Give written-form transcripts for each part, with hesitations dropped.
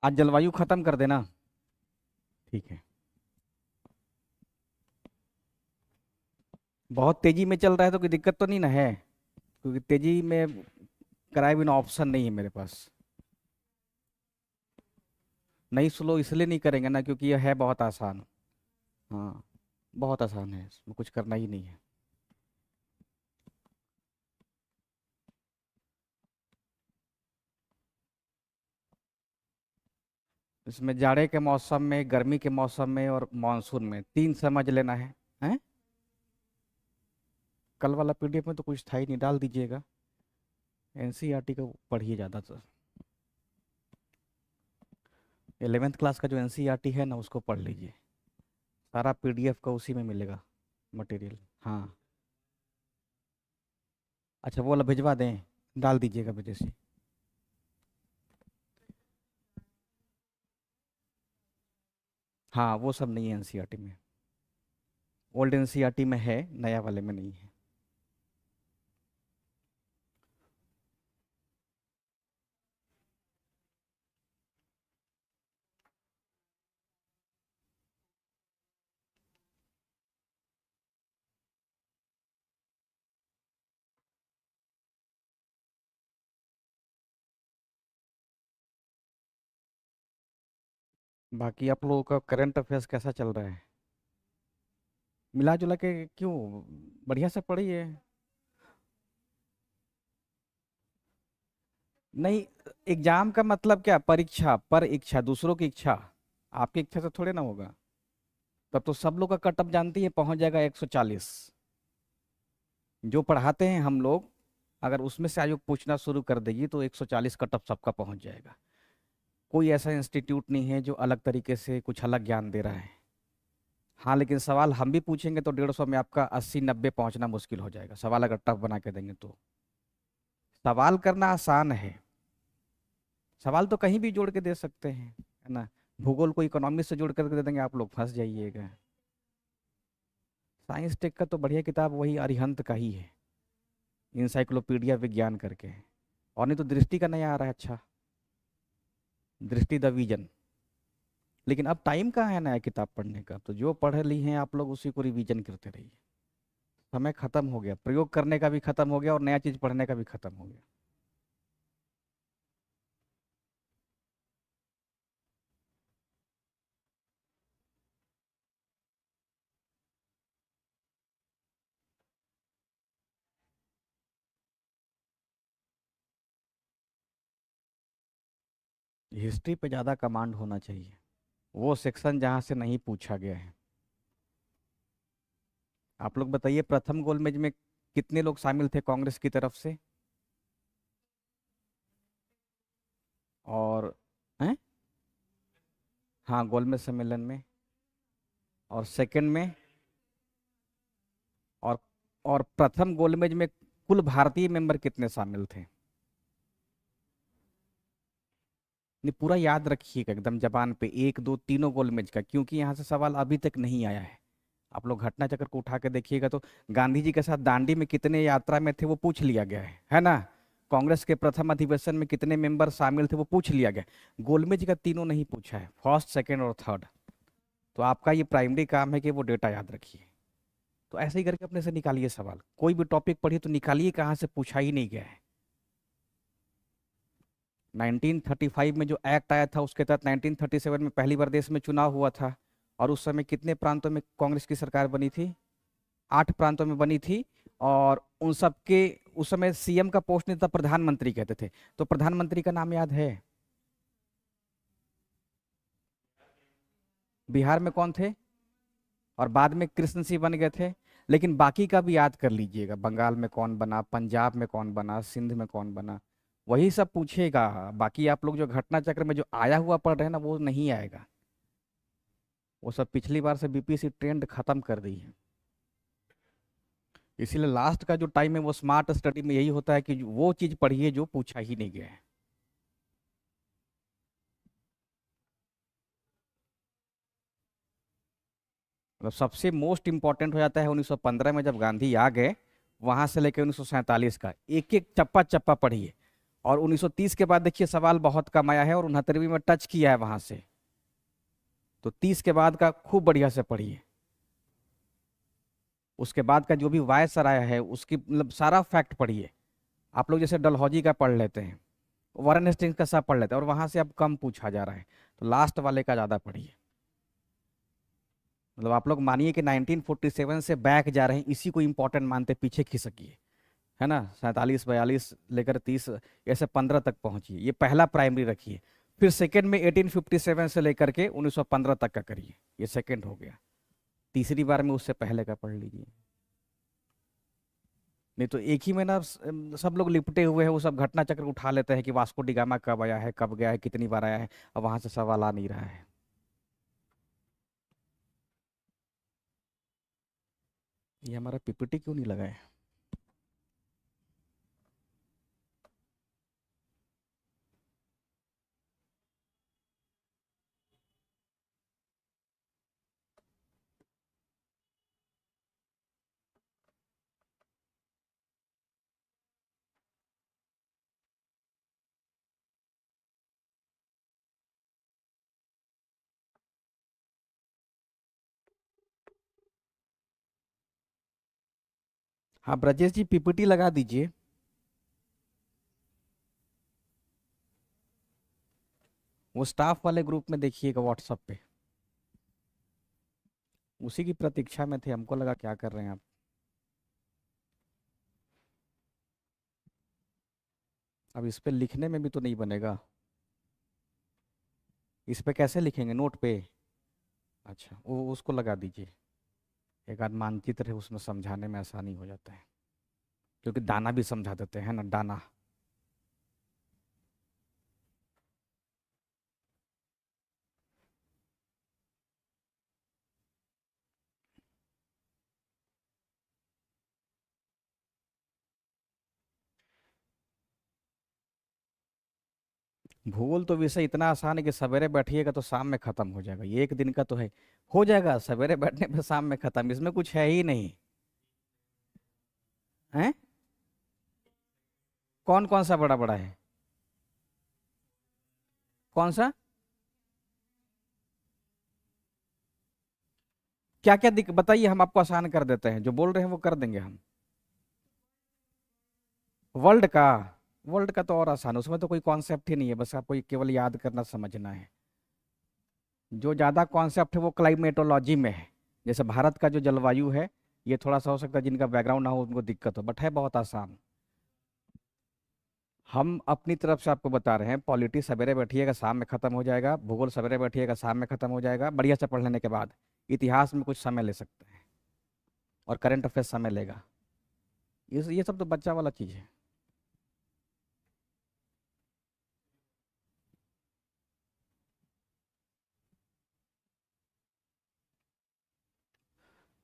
आज जलवायु खत्म कर देना। ठीक है। बहुत तेजी में चल रहा है तो कोई दिक्कत तो नहीं ना है? क्योंकि तेजी में कराए बिना ऑप्शन नहीं है मेरे पास। नहीं, स्लो इसलिए नहीं करेंगे ना क्योंकि यह है बहुत आसान। हाँ, बहुत आसान है, इसमें कुछ करना ही नहीं है। इसमें जाड़े के मौसम में, गर्मी के मौसम में और मानसून में तीन समझ लेना है। हैं? कल वाला पीडीएफ में तो कुछ था ही नहीं, डाल दीजिएगा। एनसीईआरटी का पढ़िए ज़्यादातर। 11th क्लास का जो एनसीईआरटी है ना उसको पढ़ लीजिए। सारा पीडीएफ का उसी में मिलेगा मटेरियल। हाँ। अच्छा, वो वाला भिजवा दें? डाल दीजिएगा विदेशी। हाँ, वो सब नहीं है एनसीईआरटी में। ओल्ड एनसीईआरटी में है, नया वाले में नहीं है। बाकी आप लोगों का करंट अफेयर्स कैसा चल रहा है? मिला जुला के क्यों? बढ़िया से पढ़िए। नहीं, एग्जाम का मतलब क्या? परीक्षा पर इच्छा, दूसरों की इच्छा। आपकी इच्छा से थोड़े ना होगा। तब तो सब लोग का कटअप जानती है, पहुंच जाएगा 140। जो पढ़ाते हैं हम लोग, अगर उसमें से आयोग पूछना शुरू कर देगी तो 140 कटअप सबका पहुंच जाएगा। कोई ऐसा इंस्टीट्यूट नहीं है जो अलग तरीके से कुछ अलग ज्ञान दे रहा है। हाँ, लेकिन सवाल हम भी पूछेंगे तो 150 में आपका 80-90 पहुंचना मुश्किल हो जाएगा, सवाल अगर टफ बना के देंगे तो। सवाल करना आसान है। सवाल तो कहीं भी जोड़ के दे सकते हैं, है ना? भूगोल को इकोनॉमिक्स से जोड़ करके दे देंगे, आप लोग फंस जाइएगा। साइंस टेक का तो बढ़िया किताब वही अरिहंत का ही है, इंसाइक्लोपीडिया विज्ञान करके। और नहीं तो दृष्टि का नया आ रहा है, अच्छा। दृष्टि द विजन। लेकिन अब टाइम कहाँ है नया किताब पढ़ने का? तो जो पढ़ ली हैं आप लोग उसी को रिवीजन करते रहिए। समय खत्म हो गया, प्रयोग करने का भी खत्म हो गया और नया चीज पढ़ने का भी खत्म हो गया। हिस्ट्री पे ज़्यादा कमांड होना चाहिए, वो सेक्शन जहाँ से नहीं पूछा गया है। आप लोग बताइए, प्रथम गोलमेज में कितने लोग शामिल थे कांग्रेस की तरफ से? और हैं? हाँ, गोलमेज सम्मेलन में। और सेकंड में? और और प्रथम गोलमेज में कुल भारतीय मेंबर कितने शामिल थे? नहीं, पूरा याद रखिएगा एकदम जबान पे, एक दो तीनों गोलमेज का, क्योंकि यहाँ से सवाल अभी तक नहीं आया है। आप लोग घटना चक्र को उठा के देखिएगा तो गांधी जी के साथ दांडी में कितने यात्रा में थे वो पूछ लिया गया है ना? कांग्रेस के प्रथम अधिवेशन में कितने मेंबर शामिल थे वो पूछ लिया गया। गोलमेज का तीनों नहीं पूछा है, फर्स्ट सेकंड और थर्ड। तो आपका ये प्राइमरी काम है कि वो डेटा याद रखिए। तो ऐसे ही करके अपने से निकालिए सवाल, कोई भी टॉपिक पढ़िए तो निकालिए कहाँ से पूछा ही नहीं गया है। 1935 में जो एक्ट आया था उसके तहत 1937 में पहली बार देश में चुनाव हुआ था। और उस समय कितने प्रांतों में कांग्रेस की सरकार बनी थी? 8 प्रांतों में बनी थी। और उन सब के उस समय सीएम का पोस्ट नहीं था, प्रधानमंत्री कहते थे। तो प्रधानमंत्री का नाम याद है? बिहार में कौन थे? और बाद में कृष्ण सिंह बन गए थे। लेकिन बाकी का भी याद कर लीजिएगा, बंगाल में कौन बना, पंजाब में कौन बना, सिंध में कौन बना। वही सब पूछेगा। बाकी आप लोग जो घटना चक्र में जो आया हुआ पढ़ रहे हैं ना वो नहीं आएगा। वो सब पिछली बार से बीपीएससी ट्रेंड खत्म कर दी है। इसीलिए लास्ट का जो टाइम है वो स्मार्ट स्टडी में यही होता है कि वो चीज पढ़िए जो पूछा ही नहीं गया है। मतलब सबसे मोस्ट इंपॉर्टेंट हो जाता है 1915 में जब गांधी आ गए, वहां से लेकर 1947 का एक एक चप्पा चप्पा पढ़िए। और 1930 के बाद देखिए सवाल बहुत कम आया है, और 69वीं में टच किया है वहां से। तो 30 के बाद का खूब बढ़िया से पढ़िए। उसके बाद का जो भी वायसर आया है उसकी मतलब सारा फैक्ट पढ़िए। आप लोग जैसे डलहौजी का पढ़ लेते हैं, वारेन हेस्टिंग्स का सब पढ़ लेते हैं, और वहां से अब कम पूछा जा रहा है, तो लास्ट वाले का ज्यादा पढ़िए। मतलब आप लोग मानिए कि 1947 से बैक जा रहे हैं, इसी को इंपॉर्टेंट मानते पीछे खिसकिए, है ना। 47 42 लेकर 30 ऐसे 15 तक पहुंचिए, ये पहला प्राइमरी रखिए। फिर सेकंड में 1857 से लेकर के 1915 तक का करिए, ये सेकंड हो गया। तीसरी बार में उससे पहले का पढ़ लीजिए। नहीं तो एक ही में ना सब लोग लिपटे हुए हैं, वो सब घटना चक्र उठा लेते हैं कि वास्को डी गामा कब आया है, कब गया है, कितनी बार आया है, अब वहां से सवाल आ नहीं रहा है। ये हमारा पीपीटी क्यों नहीं लगा है? हाँ ब्रजेश जी, पीपीटी लगा दीजिए। वो स्टाफ वाले ग्रुप में देखिएगा व्हाट्सएप पे। उसी की प्रतीक्षा में थे, हमको लगा क्या कर रहे हैं आप। अब इस पे लिखने में भी तो नहीं बनेगा। इस पे कैसे लिखेंगे, नोट पे? अच्छा, वो उसको लगा दीजिए। एक आध मानचित्र है, उसमें समझाने में आसानी हो जाता है, क्योंकि दाना भी समझा देते हैं ना, दाना। भूगोल तो विषय इतना आसान है कि सवेरे बैठिएगा तो शाम में खत्म हो जाएगा, ये एक दिन का तो है। हो जाएगा सवेरे बैठने पे शाम में खत्म, इसमें कुछ है ही नहीं। है कौन कौन सा बड़ा बड़ा है? कौन सा? क्या क्या दिक बताइए, हम आपको आसान कर देते हैं, जो बोल रहे हैं वो कर देंगे हम। वर्ल्ड का? वर्ल्ड का तो और आसान है, उसमें तो कोई कॉन्सेप्ट ही नहीं है, बस आपको ये केवल याद करना समझना है। जो ज़्यादा कॉन्सेप्ट है वो क्लाइमेटोलॉजी में है। जैसे भारत का जो जलवायु है, ये थोड़ा सा हो सकता है जिनका बैकग्राउंड ना हो उनको दिक्कत हो, बट है बहुत आसान। हम अपनी तरफ से आपको बता रहे हैं, पॉलिटी सवेरे बैठिएगा शाम में खत्म हो जाएगा, भूगोल सवेरे बैठिएगा शाम में खत्म हो जाएगा बढ़िया से पढ़ लेने के बाद। इतिहास में कुछ समय ले सकते हैं, और करंट अफेयर्स समय लेगा। ये सब तो बच्चा वाला चीज़ है।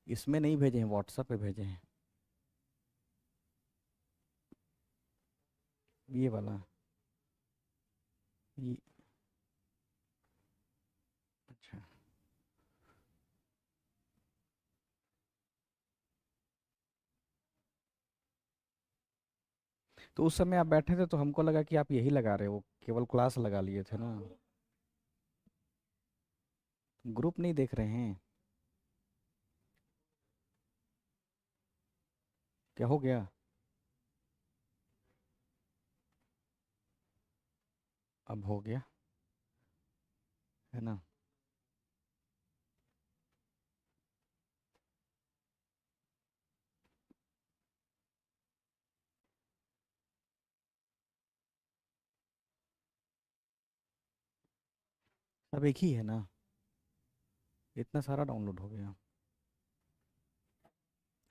इसमें नहीं भेजे हैं, व्हाट्सएप पे भेजे हैं। ये वाला। ये अच्छा। तो उस समय आप बैठे थे तो हमको लगा कि आप यही लगा रहे हो, केवल क्लास लगा लिए थे ना। ग्रुप नहीं देख रहे हैं? क्या हो गया? अब हो गया, है ना। अब एक ही है ना, इतना सारा डाउनलोड हो गया।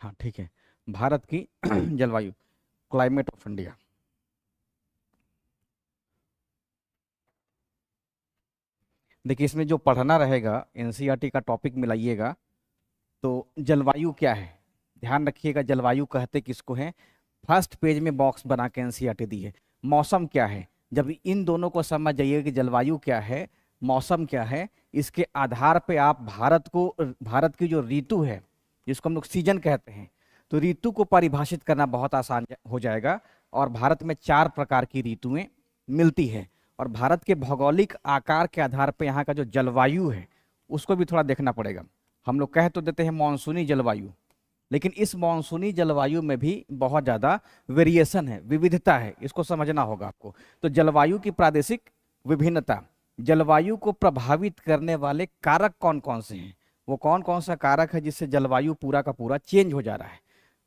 हाँ ठीक है। भारत की जलवायु, क्लाइमेट ऑफ इंडिया। देखिए इसमें जो पढ़ना रहेगा, एनसीईआरटी का टॉपिक मिलाइएगा। तो जलवायु क्या है, ध्यान रखिएगा, जलवायु कहते किसको है। फर्स्ट पेज में बॉक्स बना के एनसीईआरटी दी है। मौसम क्या है, जब इन दोनों को समझ जाइए कि जलवायु क्या है, मौसम क्या है, इसके आधार पे आप भारत की जो ऋतु है, जिसको हम लोग सीजन कहते हैं, तो ऋतु को परिभाषित करना बहुत आसान हो जाएगा। और भारत में 4 प्रकार की ऋतुएं मिलती है। और भारत के भौगोलिक आकार के आधार पर यहाँ का जो जलवायु है उसको भी थोड़ा देखना पड़ेगा। हम लोग कह तो देते हैं मानसूनी जलवायु, लेकिन इस मानसूनी जलवायु में भी बहुत ज़्यादा वेरिएशन है, विविधता है, इसको समझना होगा आपको। तो जलवायु की प्रादेशिक विभिन्नता, जलवायु को प्रभावित करने वाले कारक कौन कौन से हैं, वो कौन कौन सा कारक है जिससे जलवायु पूरा का पूरा चेंज हो जा रहा है।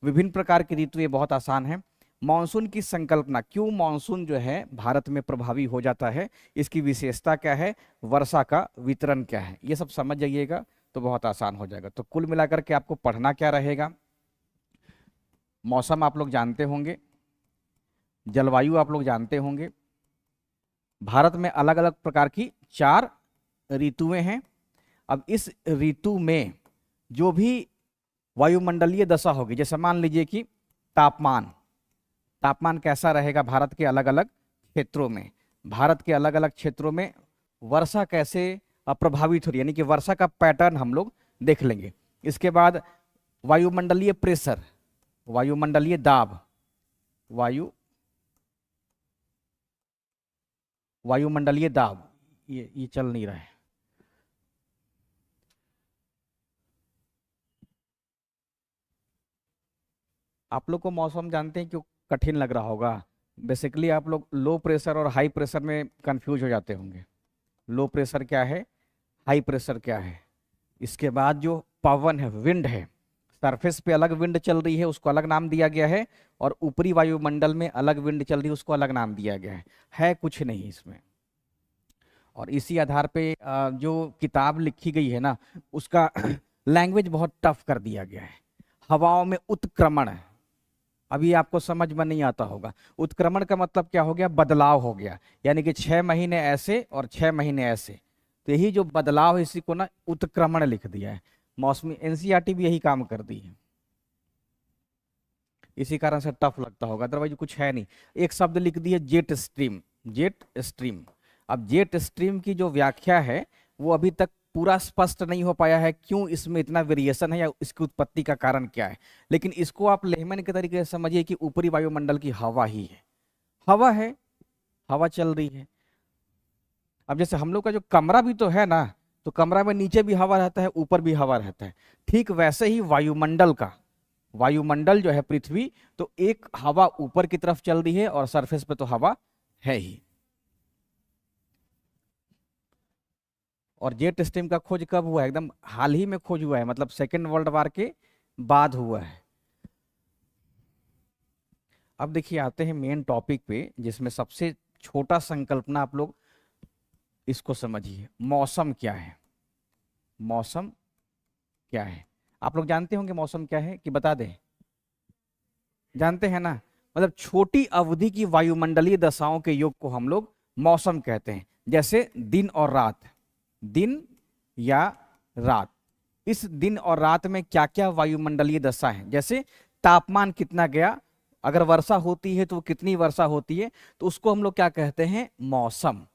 विभिन्न प्रकार की ऋतु, ये बहुत आसान है। मानसून की संकल्पना, क्यों मानसून जो है भारत में प्रभावी हो जाता है, इसकी विशेषता क्या है, वर्षा का वितरण क्या है, ये सब समझ जाइएगा तो बहुत आसान हो जाएगा। तो कुल मिलाकर के आपको पढ़ना क्या रहेगा, मौसम आप लोग जानते होंगे, जलवायु आप लोग जानते होंगे, भारत में अलग अलग प्रकार की 4 ऋतुएं हैं। अब इस ऋतु में जो भी वायुमंडलीय दशा होगी, जैसे मान लीजिए कि तापमान, तापमान कैसा रहेगा भारत के अलग अलग क्षेत्रों में, भारत के अलग अलग क्षेत्रों में वर्षा कैसे प्रभावित हो रही है, यानी कि वर्षा का पैटर्न हम लोग देख लेंगे। इसके बाद वायुमंडलीय प्रेशर, वायुमंडलीय दाब, वायुमंडलीय दाब, ये चल नहीं रहा है। आप लोग को मौसम जानते हैं क्यों कठिन लग रहा होगा, बेसिकली आप लोग लो प्रेशर और हाई प्रेशर में कंफ्यूज हो जाते होंगे। लो प्रेशर क्या है, हाई प्रेशर क्या है। इसके बाद जो पवन है, विंड है, सरफेस पे अलग विंड चल रही है उसको अलग नाम दिया गया है, और ऊपरी वायुमंडल में अलग विंड चल रही है उसको अलग नाम दिया गया है कुछ नहीं इसमें। और इसी आधार पे जो किताब लिखी गई है ना, उसका लैंग्वेज बहुत टफ कर दिया गया है। हवाओं में उत्क्रमण है, अभी आपको समझ में नहीं आता होगा। उत्क्रमण का मतलब क्या हो गया, बदलाव हो गया, यानी कि 6 महीने ऐसे और 6 महीने ऐसे, तो यही जो बदलाव है इसी को ना उत्क्रमण लिख दिया है। मौसमी एनसीईआरटी भी यही काम कर दी है, इसी कारण से टफ लगता होगा, अदरवाइज कुछ है नहीं। एक शब्द लिख दिया जेट स्ट्रीम, जेट स्ट्रीम। अब जेट स्ट्रीम की जो व्याख्या है वो अभी तक पूरा स्पष्ट नहीं हो पाया है, क्यों इसमें इतना वेरिएशन है या इसकी उत्पत्ति का कारण क्या है। लेकिन इसको आप लेमन के तरीके से समझिए कि ऊपरी वायुमंडल की हवा ही है, हवा है, हवा चल रही है। अब जैसे हम लोग का जो कमरा भी तो है ना, तो कमरा में नीचे भी हवा रहता है, ऊपर भी हवा रहता है, ठीक वैसे ही वायुमंडल का, वायुमंडल जो है पृथ्वी, तो एक हवा ऊपर की तरफ चल रही है और सरफेस पे तो हवा है ही। और जेट स्ट्रीम का खोज कब हुआ है, एकदम हाल ही में खोज हुआ है, मतलब सेकेंड वर्ल्ड वार के बाद हुआ है। अब देखिए आते हैं मेन टॉपिक पे, जिसमें सबसे छोटा संकल्पना आप लोग इसको समझिए, मौसम क्या है। मौसम क्या है, आप लोग जानते होंगे मौसम क्या है कि बता दें, जानते हैं ना, मतलब छोटी अवधि की वायुमंडलीय दशाओं के योग को हम लोग मौसम कहते हैं। जैसे दिन और रात, दिन या रात, इस दिन और रात में क्या क्या वायुमंडलीय दशा है, जैसे तापमान कितना गया, अगर वर्षा होती है तो कितनी वर्षा होती है, तो उसको हम लोग क्या कहते हैं, मौसम।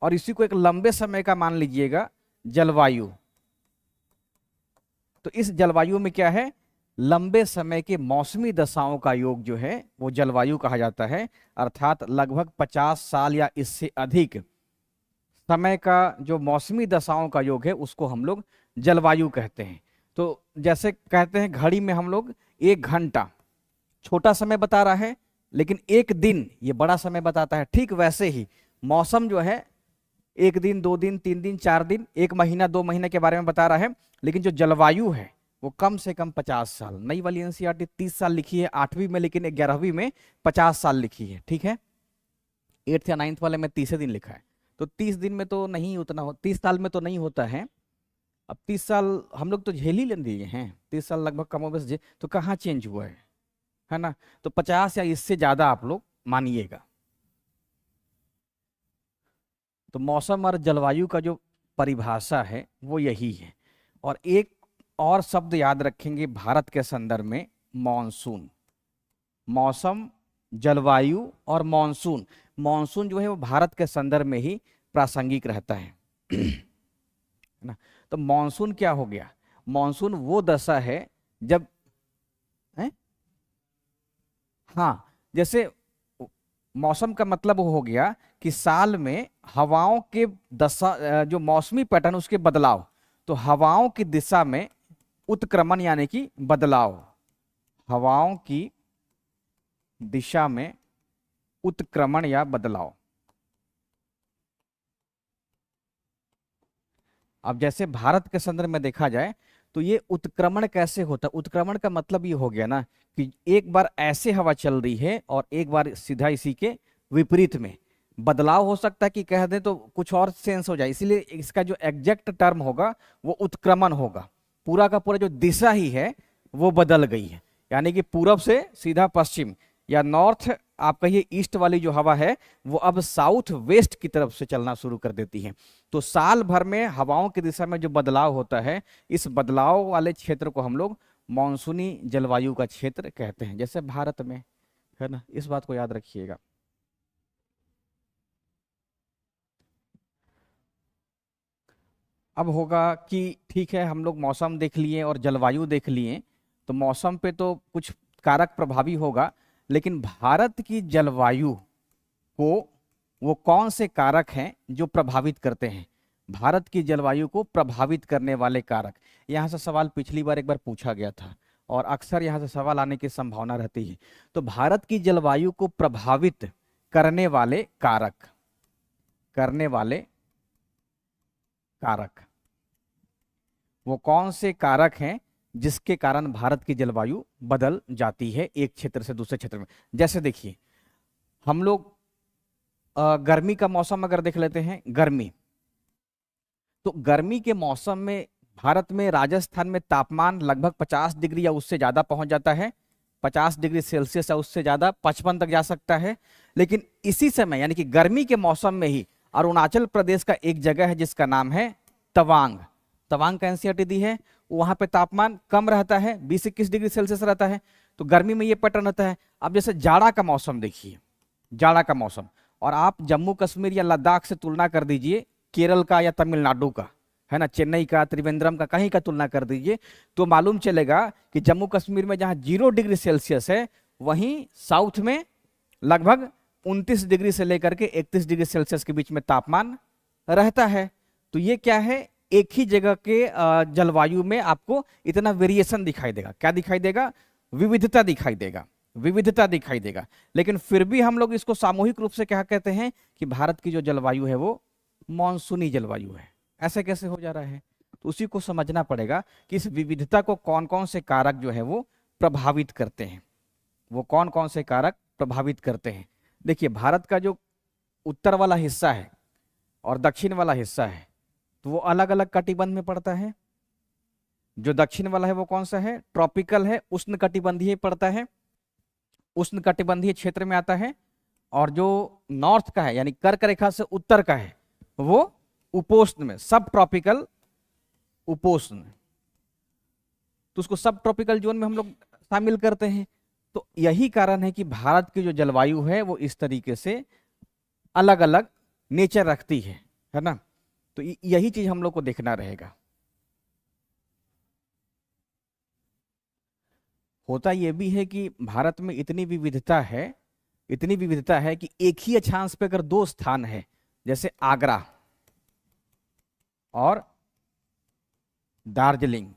और इसी को एक लंबे समय का मान लीजिएगा, जलवायु। तो इस जलवायु में क्या है, लंबे समय के मौसमी दशाओं का योग जो है वो जलवायु कहा जाता है। अर्थात लगभग 50 साल या इससे अधिक समय का जो मौसमी दशाओं का योग है उसको हम लोग जलवायु कहते हैं। तो जैसे कहते हैं घड़ी में हम लोग 1 घंटा छोटा समय बता रहा है, लेकिन 1 दिन ये बड़ा समय बताता है, ठीक वैसे ही मौसम जो है 1 दिन, 2 दिन, 3 दिन, 4 दिन, 1 महीना, 2 महीने के बारे में बता रहा है। लेकिन जो जलवायु है वो कम से कम 50 साल, नई वाली एनसीईआरटी 30 साल लिखी है 8वीं में, लेकिन 11वीं में 50 साल लिखी है, ठीक है। 8th या 9th वाले में 30 दिन लिखा है, तो 30 दिन में तो नहीं उतना हो, 30 साल में तो नहीं होता है। अब 30 साल हम लोग तो झेल ही ले लिए हैं, 30 साल लगभग कमोबेश, तो कहाँ चेंज हुआ है ना। तो 50 या इससे ज्यादा आप लोग मानिएगा। तो मौसम और जलवायु का जो परिभाषा है वो यही है। और एक और शब्द याद रखेंगे भारत के संदर्भ में, मॉनसून। मौसम, जलवायु और मॉनसून, मॉनसून जो है वो भारत के संदर्भ में ही प्रासंगिक रहता है ना। तो मॉनसून क्या हो गया, मॉनसून वो दशा है जब हाँ, जैसे मौसम का मतलब वो हो गया कि साल में हवाओं के दशा, जो मौसमी पैटर्न उसके बदलाव। तो हवाओं की दिशा में उत्क्रमण यानी कि बदलाव, हवाओं की दिशा में उत्क्रमण या बदलाव। अब जैसे भारत के संदर्भ में देखा जाए तो ये उत्क्रमण कैसे होता है? उत्क्रमण का मतलब ये हो गया ना कि एक बार ऐसे हवा चल रही है और एक बार सीधा इसी के विपरीत में बदलाव हो सकता है, कि कह दें तो कुछ और सेंस हो जाए, इसीलिए इसका जो एग्जैक्ट टर्म होगा वो उत्क्रमण होगा। पूरा का पूरा जो दिशा ही है वो बदल गई है, यानी कि पूरब से सीधा पश्चिम या नॉर्थ, आप कहिए ईस्ट वाली जो हवा है वो अब साउथ वेस्ट की तरफ से चलना शुरू कर देती है। तो साल भर में हवाओं की दिशा में जो बदलाव होता है, इस बदलाव वाले क्षेत्र को हम लोग मानसूनी जलवायु का क्षेत्र कहते हैं, जैसे भारत में, है ना। इस बात को याद रखिएगा। अब होगा कि ठीक है, हम लोग मौसम देख लिए और जलवायु देख लिए, तो मौसम पे तो कुछ कारक प्रभावी होगा, लेकिन भारत की जलवायु को वो कौन से कारक हैं जो प्रभावित करते हैं? भारत की जलवायु को प्रभावित करने वाले कारक। यहाँ से सवाल पिछली बार एक बार पूछा गया था और अक्सर यहाँ से सवाल आने की संभावना रहती है। तो भारत की जलवायु को प्रभावित करने वाले कारक, करने वाले कारक, वो कौन से कारक हैं जिसके कारण भारत की जलवायु बदल जाती है एक क्षेत्र से दूसरे क्षेत्र में? जैसे देखिए, हम लोग गर्मी का मौसम अगर देख लेते हैं, गर्मी, तो गर्मी के मौसम में भारत में राजस्थान में तापमान लगभग 50 डिग्री या उससे ज्यादा पहुंच जाता है, 50 डिग्री सेल्सियस या उससे ज्यादा, 55 तक जा सकता है। लेकिन इसी समय यानी कि गर्मी के मौसम में ही अरुणाचल प्रदेश का एक जगह है जिसका नाम है तवांग। तवांग का एनसीईआरटी दी है, वहां पे तापमान कम रहता है, 20-21 डिग्री सेल्सियस रहता है। तो गर्मी में ये पैटर्न रहता है। अब जैसे जाड़ा का मौसम देखिए, जाड़ा का मौसम, और आप जम्मू कश्मीर या लद्दाख से तुलना कर दीजिए, केरल का या तमिलनाडु का, है ना, चेन्नई का, त्रिवेंद्रम का, कहीं का तुलना कर दीजिए, तो मालूम चलेगा कि जम्मू कश्मीर में जहां 0 डिग्री सेल्सियस है, वहीं साउथ में लगभग 29 डिग्री से लेकर के 31 डिग्री सेल्सियस के बीच में तापमान रहता है। तो ये क्या है, एक ही जगह के जलवायु में आपको इतना वेरिएशन दिखाई देगा। क्या दिखाई देगा? विविधता दिखाई देगा, विविधता दिखाई देगा। लेकिन फिर भी हम लोग इसको सामूहिक रूप से क्या कहते हैं कि भारत की जो जलवायु है वो मॉनसूनी जलवायु है। ऐसे कैसे हो जा रहा है? तो उसी को समझना पड़ेगा कि इस विविधता को कौन कौन से कारक जो है वो प्रभावित करते हैं, वो कौन कौन से कारक प्रभावित करते हैं। देखिए, भारत का जो उत्तर वाला हिस्सा है और दक्षिण वाला हिस्सा है, तो वो अलग अलग कटिबंध में पड़ता है। जो दक्षिण वाला है वो कौन सा है? ट्रॉपिकल है, उष्ण कटिबंधीय पड़ता है, उष्ण कटिबंधीय क्षेत्र में आता है। और जो नॉर्थ का है यानी कर्क रेखा से उत्तर का है, वो उपोष्ण में, सब ट्रॉपिकल उपोष्ण, तो उसको सब ट्रॉपिकल जोन में हम लोग शामिल करते हैं। तो यही कारण है कि भारत की जो जलवायु है वो इस तरीके से अलग अलग नेचर रखती है ना। तो यही चीज हम लोग को देखना रहेगा। होता यह भी है कि भारत में इतनी विविधता है, इतनी विविधता है कि एक ही अक्षांश पे अगर 2 स्थान है, जैसे आगरा और दार्जिलिंग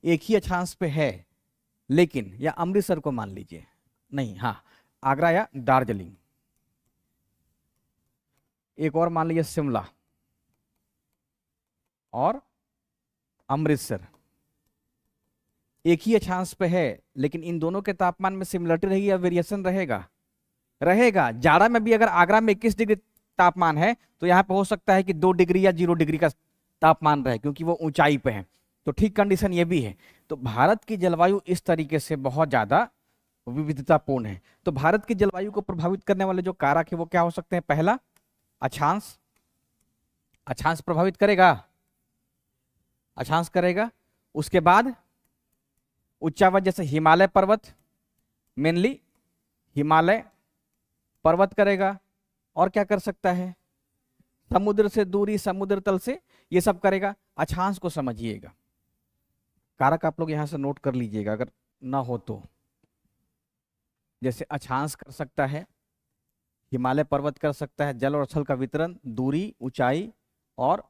एक ही अक्षांश पे है, लेकिन या अमृतसर को मान लीजिए, नहीं, हाँ, आगरा या दार्जिलिंग, एक और मान लीजिए शिमला और अमृतसर, एक ही अक्षांश पे है, लेकिन इन दोनों के तापमान में सिमिलरिटी रहेगी या वेरिएशन रहेगा? रहेगा। जाड़ा में भी अगर आगरा में 21 डिग्री तापमान है, तो यहाँ पे हो सकता है कि 2 डिग्री या 0 डिग्री का तापमान रहे, क्योंकि वो ऊंचाई पे है। तो ठीक कंडीशन ये भी है। तो भारत की जलवायु इस तरीके से बहुत ज्यादा विविधतापूर्ण है। तो भारत की जलवायु को प्रभावित करने वाले जो कारक है वो क्या हो सकते हैं? पहला, अक्षांश, अक्षांश प्रभावित करेगा, अक्षांश करेगा। उसके बाद उच्चावच, जैसे हिमालय पर्वत, मेनली हिमालय पर्वत करेगा। और क्या कर सकता है? समुद्र से दूरी, समुद्र तल से, ये सब करेगा। अक्षांश को समझिएगा, कारक आप लोग यहां से नोट कर लीजिएगा अगर ना हो तो। जैसे अक्षांश कर सकता है हिमालय पर्वत कर सकता है, जल और स्थल का वितरण, दूरी, ऊंचाई और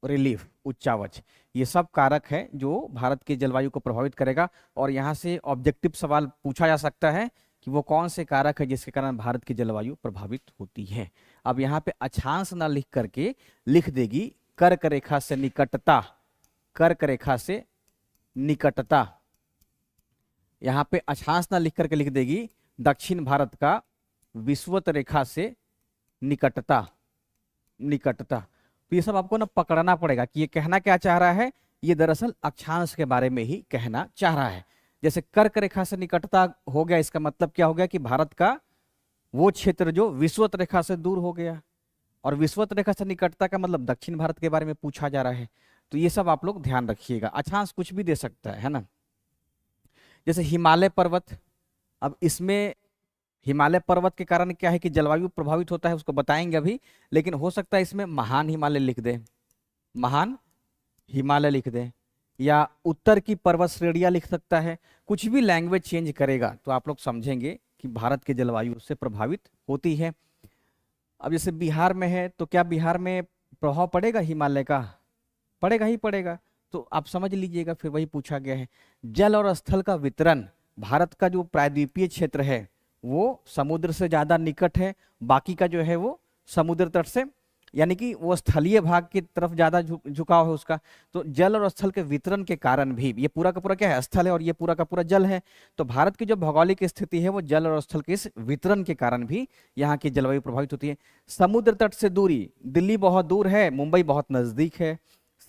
रिलीफ, उच्चावच, ये सब कारक है जो भारत की जलवायु को प्रभावित करेगा। और यहाँ से ऑब्जेक्टिव सवाल पूछा जा सकता है कि वो कौन से कारक है जिसके कारण भारत की जलवायु प्रभावित होती है। अब यहाँ पे अक्षांश ना लिख करके लिख देगी कर्क रेखा से निकटता, कर्क रेखा से निकटता। यहाँ पे अक्षांश ना लिख करके लिख देगी दक्षिण भारत का विषुवत रेखा से निकटता, निकटता। तो ये सब आपको ना पकड़ना पड़ेगा कि ये कहना क्या चाह रहा है, ये दरअसल अक्षांश के बारे में ही कहना चाह रहा है। जैसे कर्क रेखा से निकटता हो गया, इसका मतलब क्या हो गया कि भारत का वो क्षेत्र जो विषुवत रेखा से दूर हो गया, और विषुवत रेखा से निकटता का मतलब दक्षिण भारत के बारे में पूछा जा रहा है। तो ये सब आप लोग ध्यान रखिएगा। अक्षांश कुछ भी दे सकता है ना। जैसे हिमालय पर्वत, अब इसमें हिमालय पर्वत के कारण क्या है कि जलवायु प्रभावित होता है, उसको बताएंगे अभी, लेकिन हो सकता है इसमें महान हिमालय लिख दे, महान हिमालय लिख दे, या उत्तर की पर्वत श्रेणियां लिख सकता है। कुछ भी लैंग्वेज चेंज करेगा तो आप लोग समझेंगे कि भारत की जलवायु से प्रभावित होती है। अब जैसे बिहार में है तो क्या बिहार में प्रभाव पड़ेगा हिमालय का? पड़ेगा ही पड़ेगा। तो आप समझ लीजिएगा, फिर वही पूछा गया है। जल और स्थल का वितरण, भारत का जो प्रायद्वीपीय क्षेत्र है वो समुद्र से ज्यादा निकट है, बाकी का जो है वो समुद्र तट से, यानी कि वो स्थलीय भाग की तरफ ज्यादा झुकाव है उसका। तो जल और स्थल के वितरण के कारण भी, ये पूरा का पूरा क्या है, स्थल है, और ये पूरा का पूरा जल है। तो भारत की जो भौगोलिक स्थिति है वो जल और स्थल के इस वितरण के कारण भी यहाँ की जलवायु प्रभावित होती है। समुद्र तट से दूरी, दिल्ली बहुत दूर है, मुंबई बहुत नजदीक है।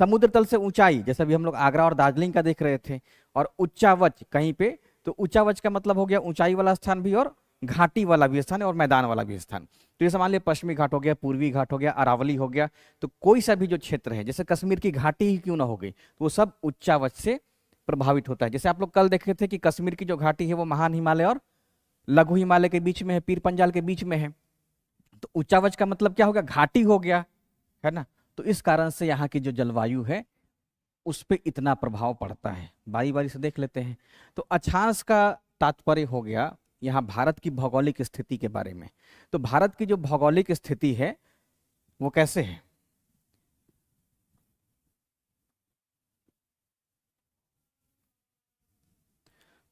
समुद्र तल से ऊंचाई, जैसे अभी हम लोग आगरा और दार्जिलिंग का देख रहे थे। और उच्चावच कहीं पे, तो उच्चावच का मतलब हो गया ऊंचाई वाला स्थान भी, और घाटी वाला भी स्थान है, और मैदान वाला भी स्थान। तो ये मान लिया पश्चिमी घाट हो गया, पूर्वी घाट हो गया, अरावली हो गया। तो कोई सा भी जो क्षेत्र है, जैसे कश्मीर की घाटी ही क्यों ना हो गई, तो वो सब उच्चावच से प्रभावित होता है। जैसे आप लोग कल देखे थे कि कश्मीर की जो घाटी है वो महान हिमालय और लघु हिमालय के बीच में है, पीर पंजाल के बीच में है। तो उच्चावच का मतलब क्या हो गया, घाटी हो गया, है ना। तो इस कारण से यहाँ की जो जलवायु है उस पर इतना प्रभाव पड़ता है। बारी बारी से देख लेते हैं। तो अक्षांश का तात्पर्य हो गया यहाँ भारत की भौगोलिक स्थिति के बारे में। तो भारत की जो भौगोलिक स्थिति है वो कैसे है,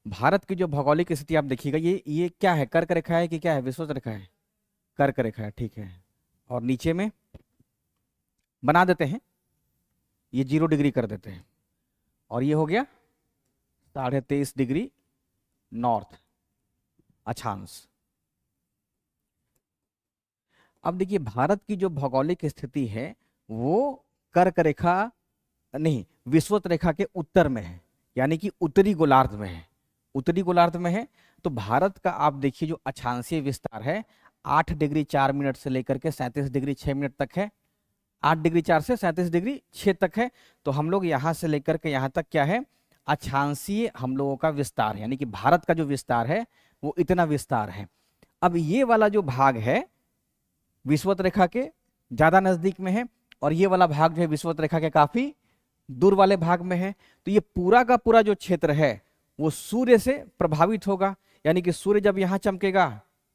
भारत की जो भौगोलिक स्थिति आप देखिएगा, ये क्या है, कर्क रेखा है कि क्या है, विषुवत रेखा है, कर्क रेखा है, ठीक है। और नीचे में बना देते हैं, ये 0 डिग्री कर देते हैं, और ये हो गया 23.5 डिग्री नॉर्थ अक्षांश। अब देखिए भारत की जो भौगोलिक स्थिति है वो कर्क रेखा नहीं, विषुवत रेखा के उत्तर में है, यानी कि उत्तरी गोलार्ध में है, उत्तरी गोलार्ध में है। तो भारत का आप देखिए जो अक्षांशीय विस्तार है 8 डिग्री 4 मिनट से लेकर के 37 डिग्री 6 मिनट तक है, 8 डिग्री 4 से 37 डिग्री 6 तक है। तो हम लोग यहाँ से लेकर के यहाँ तक क्या है, अक्षांशीय हम लोगों का विस्तार, यानी कि भारत का जो विस्तार है वो इतना विस्तार है। अब ये वाला जो भाग है विषुवत रेखा के ज्यादा नजदीक में है, और ये वाला भाग जो है विषुवत रेखा के काफी दूर वाले भाग में है। तो ये पूरा का पूरा जो क्षेत्र है वो सूर्य से प्रभावित होगा, यानी कि सूर्य जब यहाँ चमकेगा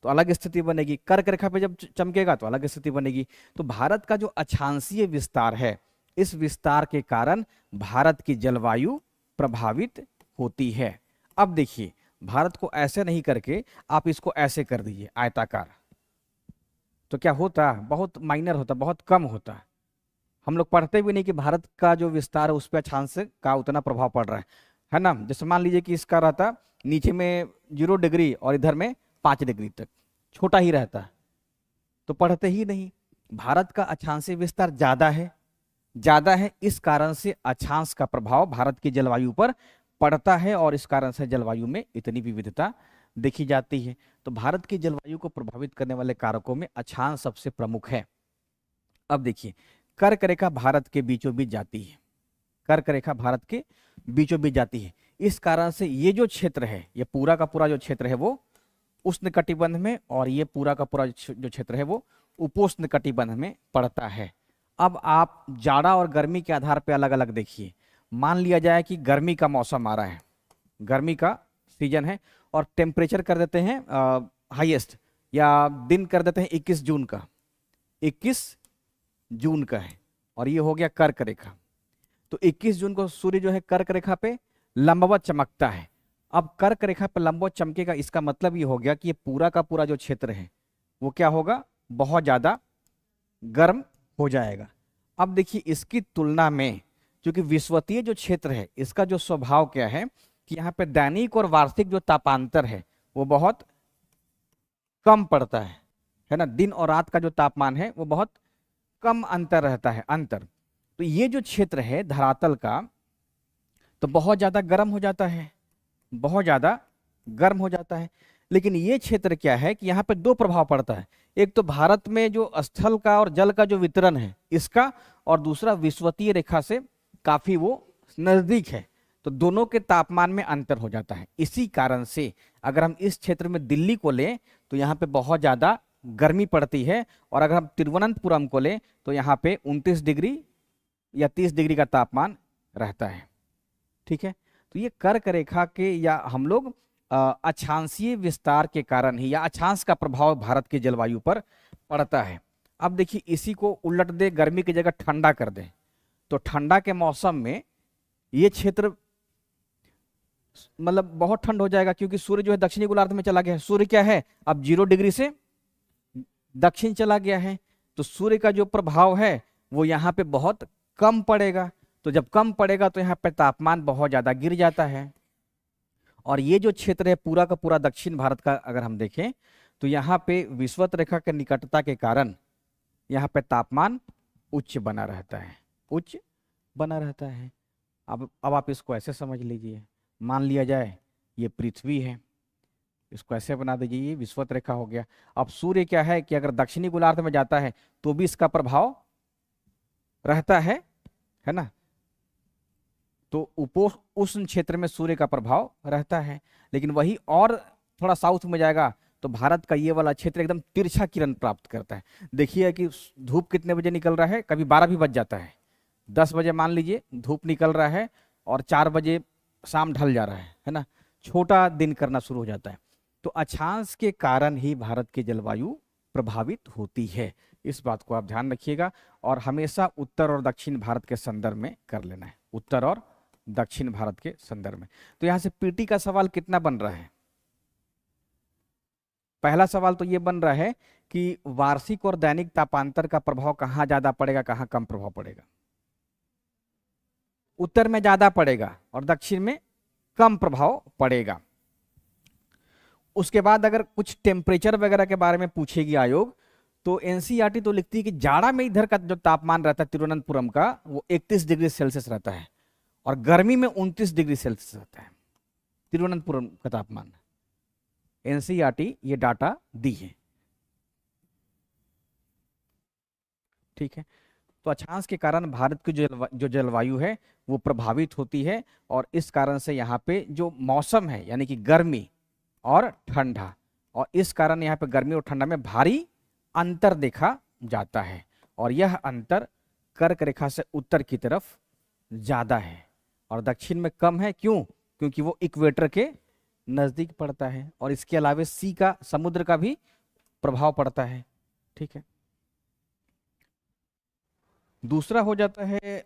तो अलग स्थिति बनेगी, कर्क रेखा पे जब चमकेगा तो अलग स्थिति बनेगी। तो भारत का जो अक्षांशीय विस्तार है, इस विस्तार के कारण भारत की जलवायु प्रभावित होती है। अब देखिए भारत को ऐसे नहीं करके आप इसको ऐसे कर दीजिए आयताकार, तो क्या होता, बहुत माइनर होता, बहुत कम होता। हम लोग पढ़ते भी नहीं कि भारत का जो विस्तार है उस पर अक्षांश का उतना प्रभाव पड़ रहा है ना। जैसे मान लीजिए कि इसका रहता नीचे में 0 डिग्री और इधर में 5 डिग्री तक, छोटा ही रहता, तो पढ़ते ही नहीं। भारत का अक्षांशीय विस्तार ज्यादा है, ज्यादा है, इस कारण से अक्षांश का प्रभाव भारत की जलवायु पर पड़ता है, और इस कारण से जलवायु में इतनी विविधता देखी जाती है। तो भारत की जलवायु को प्रभावित करने वाले कारकों में अक्षांश सबसे प्रमुख है। अब देखिए कर्क रेखा भारत के बीचों बीच जाती है, कर्क रेखा भारत के बीचों बीच जाती है। इस कारण से ये जो क्षेत्र है, ये पूरा का पूरा जो क्षेत्र है वो उष्णकटिबंध में, और ये पूरा का पूरा जो क्षेत्र है वो उपोष्ण कटिबंध में पड़ता है। अब आप जाड़ा और गर्मी के आधार पर अलग अलग देखिए। मान लिया जाए कि गर्मी का मौसम आ रहा है, गर्मी का सीजन है, और टेम्परेचर कर देते हैं हाईएस्ट, या दिन कर देते हैं 21 जून का, 21 जून का है, और ये हो गया कर्क रेखा। तो 21 जून को सूर्य जो है कर्क रेखा पे लंबवत चमकता है। अब कर्क रेखा पे लंबवत चमकेगा, इसका मतलब ये हो गया कि ये पूरा का पूरा जो क्षेत्र है वो क्या होगा, बहुत ज्यादा गर्म हो जाएगा। अब देखिए इसकी तुलना में, क्योंकि विषुवतीय जो क्षेत्र है इसका जो स्वभाव क्या है कि यहाँ पे दैनिक और वार्षिक जो तापांतर है वो बहुत कम पड़ता है ना। दिन और रात का जो तापमान है वो बहुत कम अंतर रहता है, अंतर। तो ये जो क्षेत्र है धरातल का तो बहुत ज्यादा गर्म हो जाता है, बहुत ज्यादा गर्म हो जाता है। लेकिन ये क्षेत्र क्या है कि यहाँ पे दो प्रभाव पड़ता है, एक तो भारत में जो स्थल का और जल का जो वितरण है इसका, और दूसरा विषुवतीय रेखा से काफी वो नजदीक है, तो दोनों के तापमान में अंतर हो जाता है। इसी कारण से अगर हम इस क्षेत्र में दिल्ली को लें तो यहाँ पे बहुत ज्यादा गर्मी पड़ती है, और अगर हम तिरुवनंतपुरम को लें तो यहाँ पे 29 डिग्री या 30 डिग्री का तापमान रहता है। ठीक है, तो ये कर्क रेखा के या हम लोग अक्षांशीय विस्तार के कारण ही, या अक्षांश का प्रभाव भारत की जलवायु पर पड़ता है। अब देखिए इसी को उलट दे, गर्मी की जगह ठंडा कर दे, तो ठंडा के मौसम में ये क्षेत्र मतलब बहुत ठंड हो जाएगा, क्योंकि सूर्य जो है दक्षिणी गोलार्ध में चला गया है। सूर्य क्या है अब 0 डिग्री से दक्षिण चला गया है, तो सूर्य का जो प्रभाव है वो यहाँ पे बहुत कम पड़ेगा। तो जब कम पड़ेगा तो यहाँ पे तापमान बहुत ज्यादा गिर जाता है। और ये जो क्षेत्र है पूरा का पूरा दक्षिण भारत का अगर हम देखें तो यहाँ पे विषुवत रेखा के निकटता के कारण यहाँ पे तापमान उच्च बना रहता है, उच्च बना रहता है। अब आप इसको ऐसे समझ लीजिए, मान लिया जाए ये पृथ्वी है, इसको ऐसे बना दीजिए, ये विषुवत रेखा हो गया। अब सूर्य क्या है कि अगर दक्षिणी गोलार्ध में जाता है तो भी इसका प्रभाव रहता है ना, तो उष्ण क्षेत्र में सूर्य का प्रभाव रहता है। लेकिन वही और थोड़ा साउथ में जाएगा तो भारत का ये वाला क्षेत्र एकदम तिरछा किरण प्राप्त करता है। देखिए कि धूप कितने बजे निकल रहा है, कभी 12 भी बज जाता है, 10 बजे मान लीजिए धूप निकल रहा है और 4 बजे शाम ढल जा रहा है ना, छोटा दिन करना शुरू हो जाता है। तो अक्षांश के कारण ही भारत की जलवायु प्रभावित होती है, इस बात को आप ध्यान रखिएगा। और हमेशा उत्तर और दक्षिण भारत के संदर्भ में कर लेना है, उत्तर और दक्षिण भारत के संदर्भ में। तो यहां से पीटी का सवाल कितना बन रहा है, पहला सवाल तो ये बन रहा है कि वार्षिक और दैनिक तापांतर का प्रभाव कहां ज्यादा पड़ेगा, कहां कम प्रभाव पड़ेगा। उत्तर में ज्यादा पड़ेगा और दक्षिण में कम प्रभाव पड़ेगा। उसके बाद अगर कुछ टेम्परेचर वगैरह के बारे में पूछेगी आयोग तो एनसीईआरटी तो लिखती है कि जाड़ा में इधर का जो तापमान रहता है तिरुवनंतपुरम का वो 31 डिग्री सेल्सियस रहता है, और गर्मी में 29 डिग्री सेल्सियस रहता है तिरुवनंतपुरम का तापमान। एनसीईआरटी ये डाटा दी है। ठीक है, तो अक्षांश के कारण भारत की जो जलवायु है वो प्रभावित होती है, और इस कारण से यहाँ पे जो मौसम है यानी कि गर्मी और ठंडा, और इस कारण यहाँ पे गर्मी और ठंडा में भारी अंतर देखा जाता है। और यह अंतर कर्क रेखा से उत्तर की तरफ ज्यादा है और दक्षिण में कम है। क्यों? क्योंकि वो इक्वेटर के नजदीक पड़ता है, और इसके अलावा सी का, समुद्र का भी प्रभाव पड़ता है। ठीक है, दूसरा हो जाता है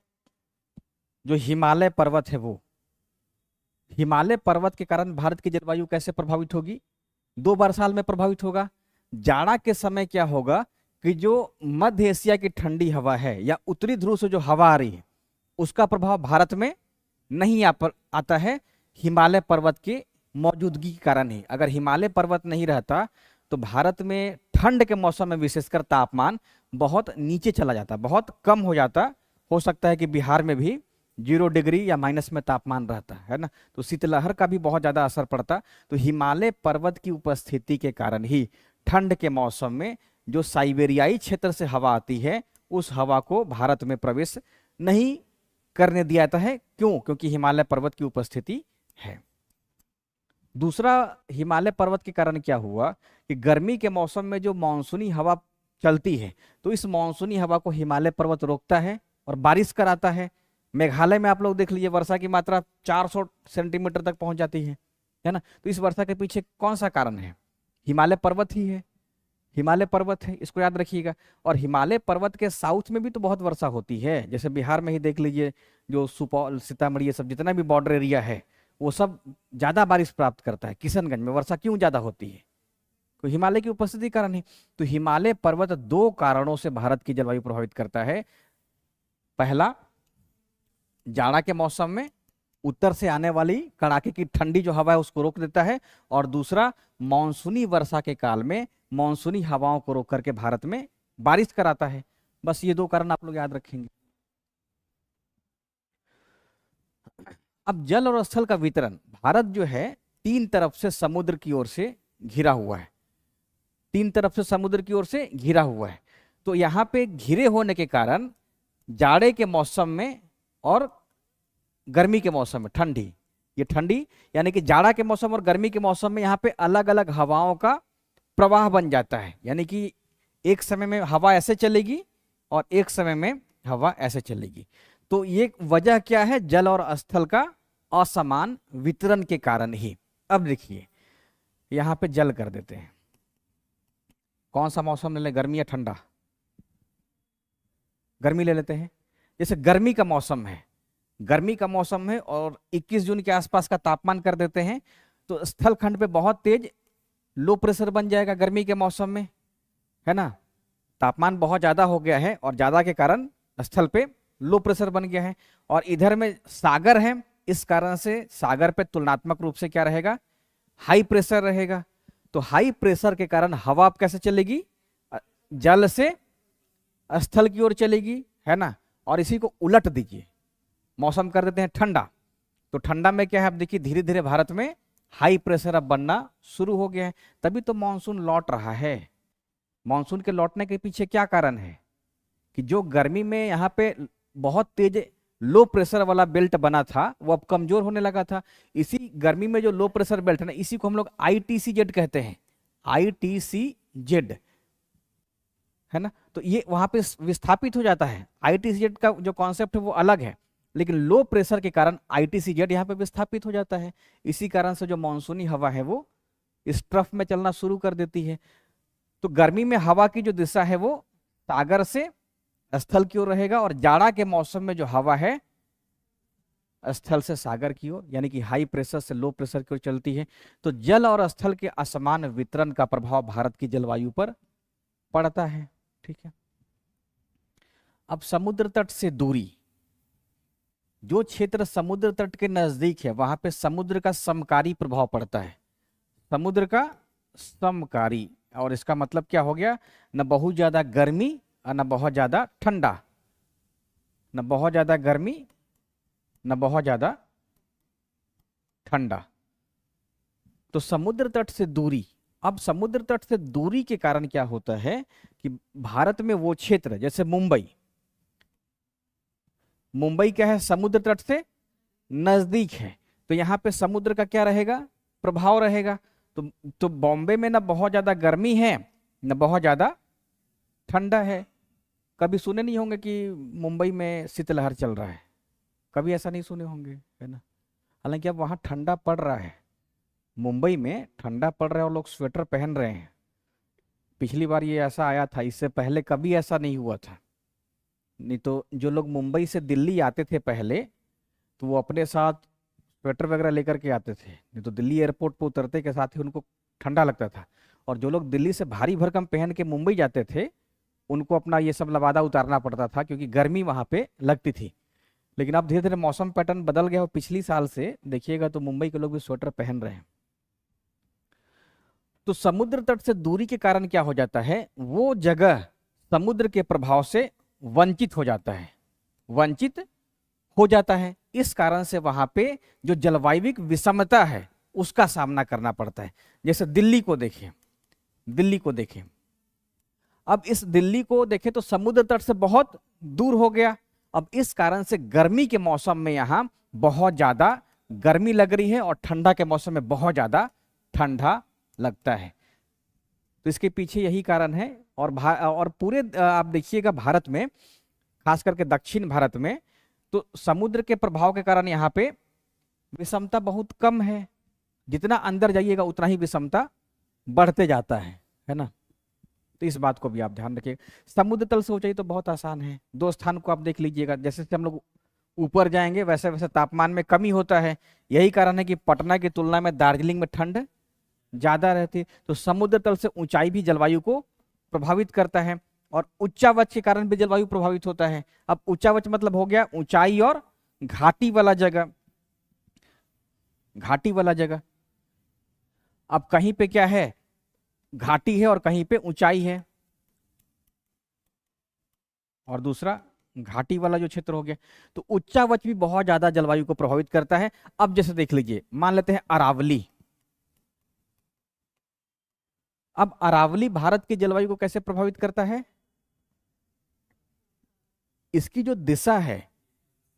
जो हिमालय पर्वत है, वो हिमालय पर्वत के कारण भारत की जलवायु कैसे प्रभावित होगी, 2 बार साल में प्रभावित होगा। जाड़ा के समय क्या होगा कि जो मध्य एशिया की ठंडी हवा है या उत्तरी ध्रुव से जो हवा आ रही है उसका प्रभाव भारत में नहीं आता है, हिमालय पर्वत की मौजूदगी के कारण ही। अगर हिमालय पर्वत नहीं रहता तो भारत में ठंड के मौसम में विशेषकर तापमान बहुत नीचे चला जाता, बहुत कम हो जाता। हो सकता है कि बिहार में भी 0 डिग्री या माइनस में तापमान रहता है ना, तो शीतलहर का भी बहुत ज्यादा असर पड़ता। तो हिमालय पर्वत की उपस्थिति के कारण ही ठंड के मौसम में जो साइबेरियाई क्षेत्र से हवा आती है उस हवा को भारत में प्रवेश नहीं करने दिया जाता है। क्यों? क्योंकि हिमालय पर्वत की उपस्थिति है। दूसरा, हिमालय पर्वत के कारण क्या हुआ कि गर्मी के मौसम में जो मानसूनी हवा चलती है तो इस मानसूनी हवा को हिमालय पर्वत रोकता है और बारिश कराता है। मेघालय में आप लोग देख लीजिए वर्षा की मात्रा 400 सेंटीमीटर तक पहुंच जाती है ना। तो इस वर्षा के पीछे कौन सा कारण है? हिमालय पर्वत ही है। हिमालय पर्वत है, इसको याद रखिएगा। और हिमालय पर्वत के साउथ में भी तो बहुत वर्षा होती है, जैसे बिहार में ही देख लीजिए, जो सुपौल, सीतामढ़ी, ये सब जितना भी बॉर्डर एरिया है वो सब ज्यादा बारिश प्राप्त करता है। किशनगंज में वर्षा क्यों ज्यादा होती है? तो हिमालय की उपस्थिति कारण है। तो हिमालय पर्वत दो कारणों से भारत की जलवायु प्रभावित करता है। पहला, जाड़ा के मौसम में उत्तर से आने वाली कड़ाके की ठंडी जो हवा है उसको रोक देता है, और दूसरा, मानसूनी वर्षा के काल में मानसूनी हवाओं को रोक करके भारत में बारिश कराता है। बस ये दो कारण आप लोग याद रखेंगे। अब जल और स्थल का वितरण, भारत जो है तीन तरफ से समुद्र की ओर से घिरा हुआ है, तीन तरफ से समुद्र की ओर से घिरा हुआ है। तो यहाँ पे घिरे होने के कारण जाड़े के मौसम में और गर्मी के मौसम में ठंडी, ये ठंडी यानी कि जाड़ा के मौसम और गर्मी के मौसम में यहाँ पे अलग अलग हवाओं का प्रवाह बन जाता है। यानी कि एक समय में हवा ऐसे चलेगी और एक समय में हवा ऐसे चलेगी। तो ये वजह क्या है? जल और स्थल का असमान वितरण के कारण ही। अब देखिए यहाँ पे जल कर देते हैं, कौन सा मौसम ले लें, गर्मी या ठंडा? गर्मी ले लेते हैं। जैसे गर्मी का मौसम है, गर्मी का मौसम है और 21 जून के आसपास का तापमान कर देते हैं, तो स्थल खंड पे बहुत तेज लो प्रेशर बन जाएगा गर्मी के मौसम में, है ना। तापमान बहुत ज्यादा हो गया है और ज्यादा के कारण स्थल पे लो प्रेशर बन गया है, और इधर में सागर है, इस कारण से सागर पे तुलनात्मक रूप से क्या रहेगा? हाई प्रेशर रहेगा। तो हाई प्रेशर के कारण हवा अब कैसे चलेगी? जल से स्थल की ओर चलेगी, है ना। और इसी को उलट दीजिए, मौसम कर देते हैं ठंडा। तो ठंडा में क्या है? अब देखिए धीरे धीरे भारत में हाई प्रेशर अब बनना शुरू हो गया है, तभी तो मानसून लौट रहा है। मानसून के लौटने के पीछे क्या कारण है? कि जो गर्मी में यहाँ पे बहुत तेज लो प्रेशर वाला बेल्ट बना था वो अब कमजोर होने लगा था। इसी गर्मी में जो लो प्रेशर बेल्ट है ना, इसी को हम लोग ITCZ कहते हैं, ITCZ, है ना। तो ये वहां पे विस्थापित हो जाता है। ITCZ का जो कॉन्सेप्ट है वो अलग है, लेकिन लो प्रेशर के कारण ITCZ यहाँ पे विस्थापित हो जाता है। इसी कारण से जो मानसूनी हवा है वो इस ट्रफ में चलना शुरू कर देती है। तो गर्मी में हवा की जो दिशा है वो सागर से स्थल की ओर रहेगा, और जाड़ा के मौसम में जो हवा है स्थल से सागर की ओर, यानी कि हाई प्रेशर से लो प्रेशर की ओर चलती है। तो जल और स्थल के असमान वितरण का प्रभाव भारत की जलवायु पर पड़ता है। ठीक है। अब समुद्र तट से दूरी, जो क्षेत्र समुद्र तट के नजदीक है वहां पे समुद्र का समकारी प्रभाव पड़ता है। समुद्र का समकारी, और इसका मतलब क्या हो गया? न बहुत ज्यादा गर्मी और न बहुत ज्यादा ठंडा, न बहुत ज्यादा गर्मी न बहुत ज्यादा ठंडा। तो समुद्र तट से दूरी, अब समुद्र तट से दूरी के कारण क्या होता है कि भारत में वो क्षेत्र, जैसे मुंबई, मुंबई क्या है? समुद्र तट से नजदीक है, तो यहाँ पे समुद्र का क्या रहेगा? प्रभाव रहेगा। तो बॉम्बे में ना बहुत ज्यादा गर्मी है न बहुत ज्यादा ठंडा है। कभी सुने नहीं होंगे कि मुंबई में शीतलहर चल रहा है, कभी ऐसा नहीं सुने होंगे, है ना। हालांकि अब वहाँ ठंडा पड़ रहा है, मुंबई में ठंडा पड़ रहा है और लोग स्वेटर पहन रहे हैं। पिछली बार ये ऐसा आया था, इससे पहले कभी ऐसा नहीं हुआ था। नहीं तो जो लोग मुंबई से दिल्ली आते थे पहले, तो वो अपने साथ स्वेटर वगैरह लेकर के आते थे, नहीं तो दिल्ली एयरपोर्ट पर उतरते के साथ ही उनको ठंडा लगता था। और जो लोग दिल्ली से भारी भरकम पहन के मुंबई जाते थे उनको अपना ये सब लबादा उतारना पड़ता था, क्योंकि गर्मी वहां पे लगती थी। लेकिन अब धीरे धीरे मौसम पैटर्न बदल गया और पिछली साल से देखिएगा तो मुंबई के लोग भी स्वेटर पहन रहे हैं। तो समुद्र तट से दूरी के कारण क्या हो जाता है? वो जगह समुद्र के प्रभाव से वंचित हो जाता है, वंचित हो जाता है। इस कारण से वहां पे जो जलवायविक विषमता है उसका सामना करना पड़ता है। जैसे दिल्ली को देखें, दिल्ली को देखें, अब इस दिल्ली को देखें तो समुद्र तट से बहुत दूर हो गया। अब इस कारण से गर्मी के मौसम में यहाँ बहुत ज्यादा गर्मी लग रही है और ठंडा के मौसम में बहुत ज्यादा ठंडा लगता है। तो इसके पीछे यही कारण है। और पूरे आप देखिएगा भारत में, खास करके दक्षिण भारत में, तो समुद्र के प्रभाव के कारण यहाँ पे विषमता बहुत कम है। जितना अंदर जाइएगा उतना ही विषमता बढ़ते जाता है ना। तो इस बात को भी आप ध्यान रखिए। समुद्र तल से ऊंचाई तो बहुत आसान है, दो स्थान को आप देख लीजिएगा। जैसे जैसे हम लोग ऊपर जाएंगे वैसे वैसे तापमान में कमी होता है। यही कारण है कि पटना की तुलना में दार्जिलिंग में ठंड ज्यादा रहती है। तो समुद्र तल से ऊंचाई भी जलवायु को प्रभावित करता है, और उच्चावच के कारण भी जलवायु प्रभावित होता है। अब उच्चावच मतलब हो गया ऊंचाई और घाटी वाला जगह, घाटी वाला जगह। अब कहीं पे क्या है, घाटी है और कहीं पे ऊंचाई है, और दूसरा घाटी वाला जो क्षेत्र हो गया। तो उच्चावच भी बहुत ज्यादा जलवायु को प्रभावित करता है। अब जैसे देख लीजिए, मान लेते हैं अरावली। अब अरावली भारत की जलवायु को कैसे प्रभावित करता है? इसकी जो दिशा है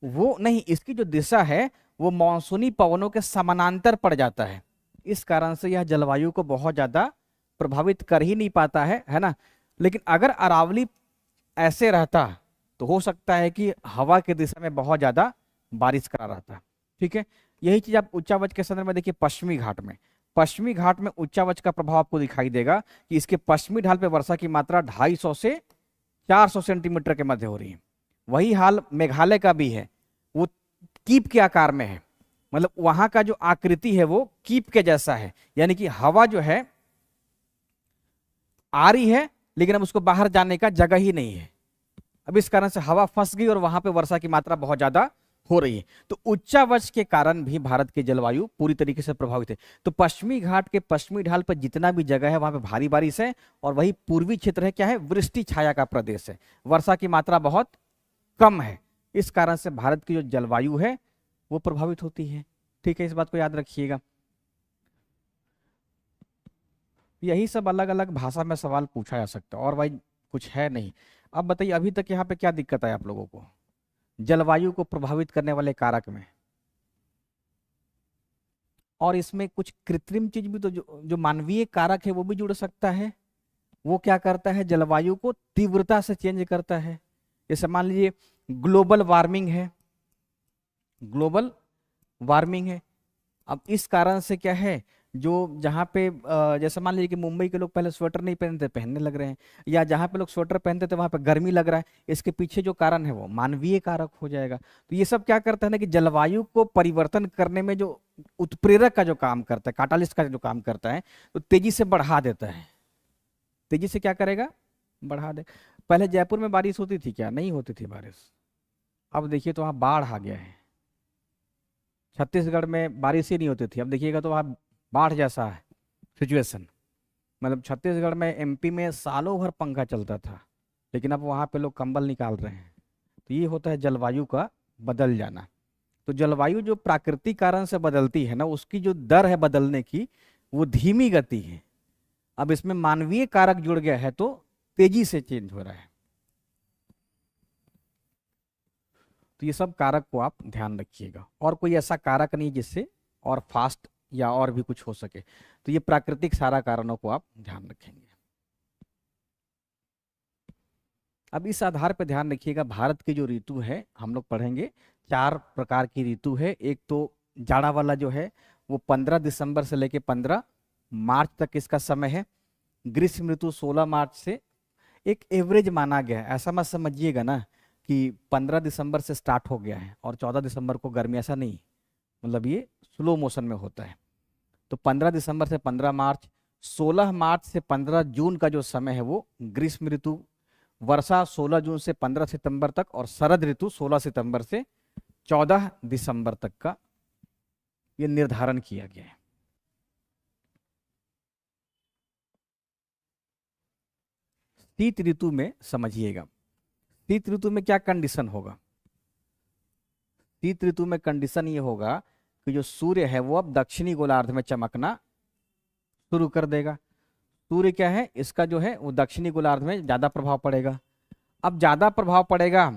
वो नहीं, इसकी जो दिशा है वो मॉनसूनी पवनों के समानांतर पड़ जाता है। इस कारण से यह जलवायु को बहुत ज्यादा प्रभावित कर ही नहीं पाता है ना। लेकिन अगर अरावली ऐसे रहता तो हो सकता है कि हवा की दिशा में बहुत ज्यादा बारिश करा रहता। ठीक है, यही चीज आप उच्चावच के संदर्भ में देखिए। पश्चिमी घाट में, पश्चिमी घाट में उच्चावच का प्रभाव आपको दिखाई देगा कि इसके पश्चिमी ढाल पे वर्षा की मात्रा 250 से 400 सेंटीमीटर के मध्य हो रही है। वही हाल मेघालय का भी है, वो कीप के आकार में है, मतलब वहां का जो आकृति है वो कीप के जैसा है, यानी कि हवा जो है आ रही है लेकिन अब उसको बाहर जाने का जगह ही नहीं है। अब इस कारण से हवा फंस गई और वहां पे वर्षा की मात्रा बहुत ज्यादा हो रही है। तो उच्चावच के कारण भी भारत की जलवायु पूरी तरीके से प्रभावित है। तो पश्चिमी घाट के पश्चिमी ढाल पर जितना भी जगह है वहां पे भारी बारिश है, और वही पूर्वी क्षेत्र है क्या है, वृष्टि छाया का प्रदेश है, वर्षा की मात्रा बहुत कम है। इस कारण से भारत की जो जलवायु है वो प्रभावित होती है। ठीक है, इस बात को याद रखिएगा। यही सब अलग अलग भाषा में सवाल पूछा जा सकता है, और भाई कुछ है नहीं। अब बताइए अभी तक यहाँ पे क्या दिक्कत है आप लोगों को जलवायु को प्रभावित करने वाले कारक में? और इसमें कुछ कृत्रिम चीज भी तो, जो मानवीय कारक है वो भी जुड़ सकता है। वो क्या करता है, जलवायु को तीव्रता से चेंज करता है। जैसे मान लीजिए ग्लोबल वार्मिंग है, ग्लोबल वार्मिंग है। अब इस कारण से क्या है, जो जहाँ पे जैसे मान लीजिए कि मुंबई के लोग पहले स्वेटर नहीं पहनते, पहनने लग रहे हैं, या जहाँ पे लोग स्वेटर पहनते थे वहां पे गर्मी लग रहा है। इसके पीछे जो कारण है वो मानवीय कारक हो जाएगा। तो ये सब क्या करता है ना कि जलवायु को परिवर्तन करने में जो उत्प्रेरक का जो काम करता है, काटालिस्ट का जो काम करता है, तो तेजी से बढ़ा देता है। तेजी से क्या करेगा, बढ़ा दे। पहले जयपुर में बारिश होती थी क्या? नहीं होती थी बारिश। अब देखिए तो वहां बाढ़ आ गया है। छत्तीसगढ़ में बारिश ही नहीं होती थी, अब देखिएगा तो वहाँ बाढ़ जैसा है सिचुएशन। मतलब छत्तीसगढ़ में, एमपी में सालों भर पंखा चलता था, लेकिन अब वहाँ पे लोग कंबल निकाल रहे हैं। तो ये होता है जलवायु का बदल जाना। तो जलवायु जो प्राकृतिक कारण से बदलती है ना, उसकी जो दर है बदलने की वो धीमी गति है। अब इसमें मानवीय कारक जुड़ गया है तो तेजी से चेंज हो रहा है। तो ये सब कारक को आप ध्यान रखिएगा, और कोई ऐसा कारक नहीं जिससे और फास्ट या और भी कुछ हो सके। तो ये प्राकृतिक सारा कारणों को आप ध्यान रखेंगे। अब इस आधार पर ध्यान रखिएगा, भारत की जो ऋतु है हम लोग पढ़ेंगे, 4 प्रकार की ऋतु है। एक तो जाड़ा वाला जो है वो 15 दिसंबर से लेके 15 मार्च तक इसका समय है। ग्रीष्म ऋतु 16 मार्च से, एक एवरेज माना गया है, ऐसा मत समझिएगा ना कि 15 दिसंबर से स्टार्ट हो गया है और 14 दिसंबर को गर्मी, ऐसा नहीं। मतलब ये स्लो मोशन में होता है। तो 15 दिसंबर से 15 मार्च, 16 मार्च से 15 जून का जो समय है वो ग्रीष्म ऋतु, वर्षा 16 जून से 15 सितंबर तक, और शरद ऋतु 16 सितंबर से 14 दिसंबर तक का ये निर्धारण किया गया है। शीत ऋतु में समझिएगा, शीत ऋतु में क्या कंडीशन होगा? शीत ऋतु में कंडीशन ये होगा कि जो सूर्य है वो अब दक्षिणी गोलार्ध में चमकना शुरू कर देगा। सूर्य क्या है, इसका जो है वो दक्षिणी गोलार्ध में ज्यादा प्रभाव पड़ेगा। अब ज्यादा प्रभाव पड़ेगा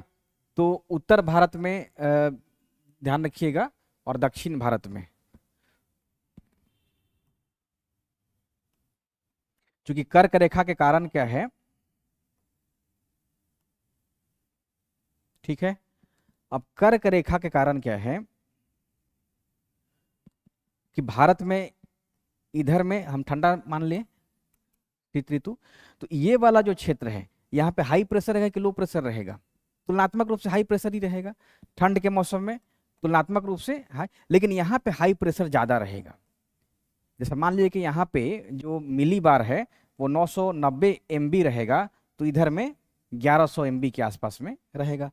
तो उत्तर भारत में ध्यान रखिएगा, और दक्षिण भारत में, क्योंकि कर्क रेखा के कारण क्या है, ठीक है। अब कर्क रेखा के कारण क्या है कि भारत में इधर में हम ठंडा मान लें, शीत ऋतु। तो ये वाला जो क्षेत्र है यहाँ पे हाई प्रेशर रहेगा कि लो प्रेशर रहेगा? तुलनात्मक रूप से हाई प्रेशर ही रहेगा ठंड के मौसम में, तुलनात्मक रूप से हाई। लेकिन यहाँ पे हाई प्रेशर ज्यादा रहेगा। जैसे मान लीजिए कि यहाँ पे जो मिली बार है वो 990 MB रहेगा, तो इधर में 1100 MB के आसपास में रहेगा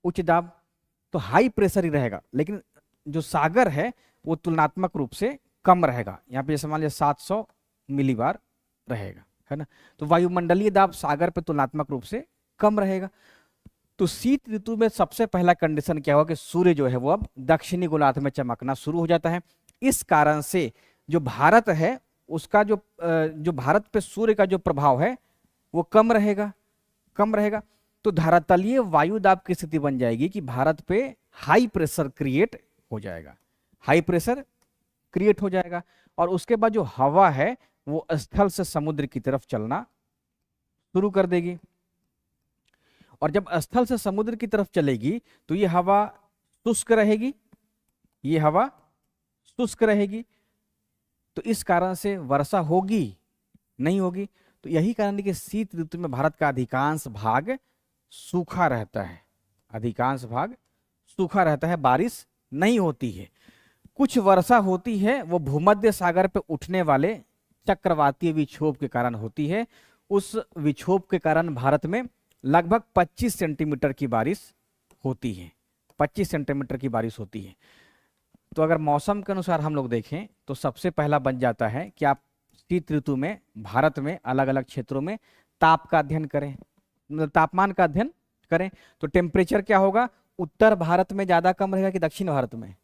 उच्च दाब। तो हाई प्रेशर ही रहेगा, लेकिन जो सागर है वो तुलनात्मक रूप से कम रहेगा। यहाँ पे जैसे मान लीजिए 700 मिलीबार रहेगा, है ना। तो वायुमंडलीय दाब सागर पे तुलनात्मक रूप से कम रहेगा। तो शीत ऋतु में सबसे पहला कंडीशन क्या होगा कि सूर्य जो है वो अब दक्षिणी गोलार्ध में चमकना शुरू हो जाता है। इस कारण से जो भारत है उसका जो भारत पे सूर्य का जो प्रभाव है वो कम रहेगा, कम रहेगा। तो धरातलीय वायु दाब की स्थिति बन जाएगी कि भारत पे हाई प्रेशर क्रिएट हो जाएगा, हाई प्रेशर क्रिएट हो जाएगा। और उसके बाद जो हवा है वो स्थल से समुद्र की तरफ चलना शुरू कर देगी। और जब स्थल से समुद्र की तरफ चलेगी तो ये हवा शुष्क रहेगी, ये हवा शुष्क रहेगी। तो इस कारण से वर्षा होगी नहीं होगी। तो यही कारण है कि शीत ऋतु में भारत का अधिकांश भाग सूखा रहता है, अधिकांश भाग सूखा रहता है, बारिश नहीं होती है। कुछ वर्षा होती है वो भूमध्य सागर पे उठने वाले चक्रवातीय विक्षोभ के कारण होती है। उस विक्षोभ के कारण भारत में लगभग 25 सेंटीमीटर की बारिश होती है, 25 सेंटीमीटर की बारिश होती है। तो अगर मौसम के अनुसार हम लोग देखें तो सबसे पहला बन जाता है कि आप शीत ऋतु में भारत में अलग अलग क्षेत्रों में ताप का अध्ययन करें, मतलब तापमान का अध्ययन करें। तो टेम्परेचर क्या होगा, उत्तर भारत में ज्यादा कम रहेगा कि दक्षिण भारत में?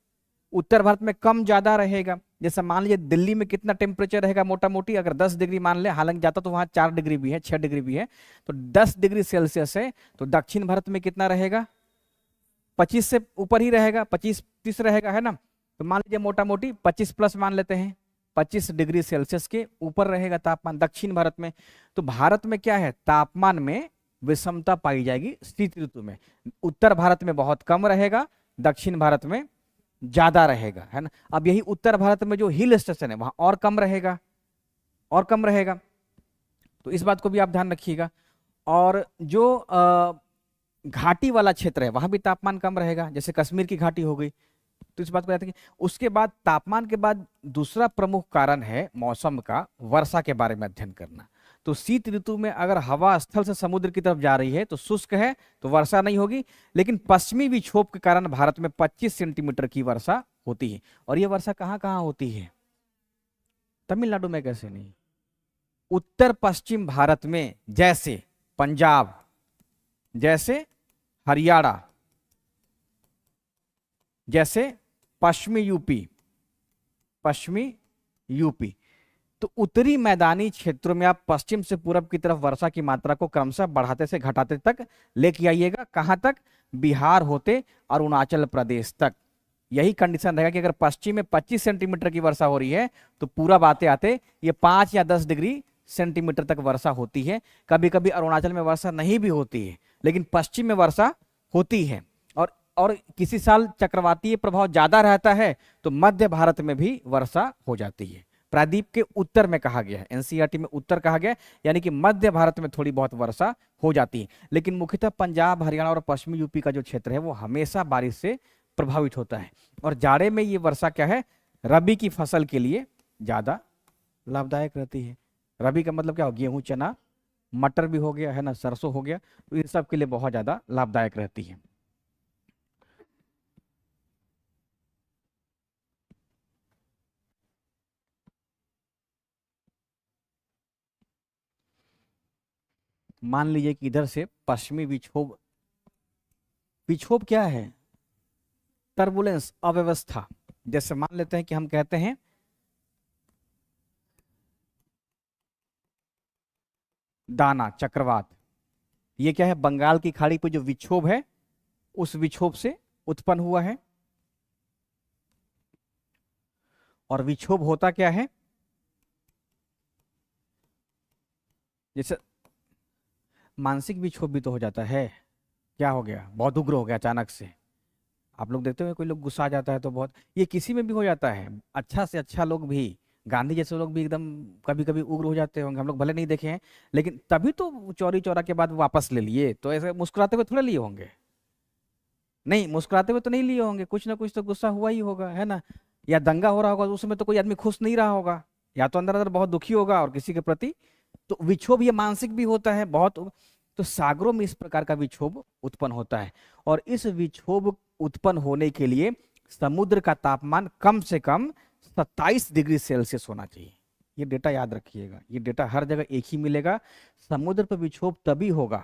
उत्तर भारत में कम ज्यादा रहेगा। जैसे मान लीजिए दिल्ली में कितना टेम्परेचर रहेगा मोटा मोटी, अगर 10 डिग्री मान ले, हालांकि जाता तो वहां 4 डिग्री भी है, 6 डिग्री भी है, तो 10 डिग्री सेल्सियस है। तो दक्षिण भारत में कितना रहेगा, 25 से ऊपर ही रहेगा, 25-30 रहेगा, है ना। तो मान लीजिए मोटा मोटी 25 प्लस मान लेते हैं, 25 डिग्री सेल्सियस के ऊपर रहेगा तापमान दक्षिण भारत में। तो भारत में क्या है, तापमान में विषमता पाई जाएगी शीत ऋतु में। उत्तर भारत में बहुत कम रहेगा, दक्षिण भारत में ज्यादा रहेगा, है ना। अब यही उत्तर भारत में जो हिल स्टेशन है वहां और कम रहेगा, और कम रहेगा। तो इस बात को भी आप ध्यान रखिएगा। और जो घाटी वाला क्षेत्र है वहां भी तापमान कम रहेगा, जैसे कश्मीर की घाटी हो गई। तो इस बात को याद रखिए। उसके बाद तापमान के बाद दूसरा प्रमुख कारण है मौसम का वर्षा के बारे में अध्ययन करना। तो शीत ऋतु में अगर हवा स्थल से समुद्र की तरफ जा रही है तो शुष्क है, तो वर्षा नहीं होगी। लेकिन पश्चिमी विक्षोभ के कारण भारत में 25 सेंटीमीटर की वर्षा होती है। और ये वर्षा कहाँ कहाँ होती है, तमिलनाडु में कैसे नहीं, उत्तर पश्चिम भारत में, जैसे पंजाब, जैसे हरियाणा, जैसे पश्चिमी यूपी, पश्चिमी यूपी। तो उत्तरी मैदानी क्षेत्रों में आप पश्चिम से पूरब की तरफ वर्षा की मात्रा को क्रमशः बढ़ाते से घटाते तक लेके आइएगा। कहां तक, बिहार होते अरुणाचल प्रदेश तक। यही कंडीशन रहेगा कि अगर पश्चिम में 25 सेंटीमीटर की वर्षा हो रही है तो पूरब आते आते ये 5 या 10 डिग्री सेंटीमीटर तक वर्षा होती है। कभी कभी अरुणाचल में वर्षा नहीं भी होती है, लेकिन पश्चिम में वर्षा होती है। और किसी साल चक्रवातीय प्रभाव ज्यादा रहता है तो मध्य भारत में भी वर्षा हो जाती है। प्रायद्वीप के उत्तर में कहा गया है, एनसीईआरटी में उत्तर कहा गया है, यानी कि मध्य भारत में थोड़ी बहुत वर्षा हो जाती है। लेकिन मुख्यतः पंजाब, हरियाणा और पश्चिमी यूपी का जो क्षेत्र है वो हमेशा बारिश से प्रभावित होता है। और जाड़े में ये वर्षा क्या है, रबी की फसल के लिए ज्यादा लाभदायक रहती है। रबी का मतलब क्या हो, गेहूं, चना, मटर भी हो गया, है ना, सरसों हो गया, तो इन सब के लिए बहुत ज्यादा लाभदायक रहती है। मान लीजिए कि इधर से पश्चिमी विक्षोभ, विक्षोभ क्या है, टर्बुलेंस, अव्यवस्था। जैसे मान लेते हैं कि हम कहते हैं दाना चक्रवात, ये क्या है, बंगाल की खाड़ी पे जो विक्षोभ है उस विक्षोभ से उत्पन्न हुआ है। और विक्षोभ होता क्या है, जैसे मानसिक विक्षोभ भी तो हो जाता है। क्या हो गया, बहुत उग्र हो गया अचानक से, आप लोग देखते हो कोई लोग गुस्सा आ जाता है तो बहुत, ये किसी में भी हो जाता है। अच्छा से अच्छा लोग भी गांधी जैसे लोग भी एकदम कभी कभी उग्र हो जाते होंगे, हम लोग भले नहीं देखे हैं, लेकिन तभी तो चौरी चौरा के बाद वापस ले लिए। तो ऐसे मुस्कुराते हुए थोड़े लिए होंगे, नहीं मुस्कुराते हुए तो नहीं लिए होंगे, कुछ ना कुछ तो गुस्सा हुआ ही होगा, है ना। या दंगा हो रहा होगा तो उसमें तो कोई आदमी खुश नहीं रहा होगा, या तो अंदर अंदर बहुत दुखी होगा और किसी के प्रति तो विक्षोभ ये मानसिक भी होता है बहुत। तो सागरों में इस प्रकार का विक्षोभ उत्पन्न होता है, और इस विक्षोभ उत्पन्न होने के लिए समुद्र का तापमान कम से कम 27 डिग्री सेल्सियस होना चाहिए। ये डेटा याद रखिएगा, ये डेटा हर जगह एक ही मिलेगा। समुद्र पर विक्षोभ तभी होगा,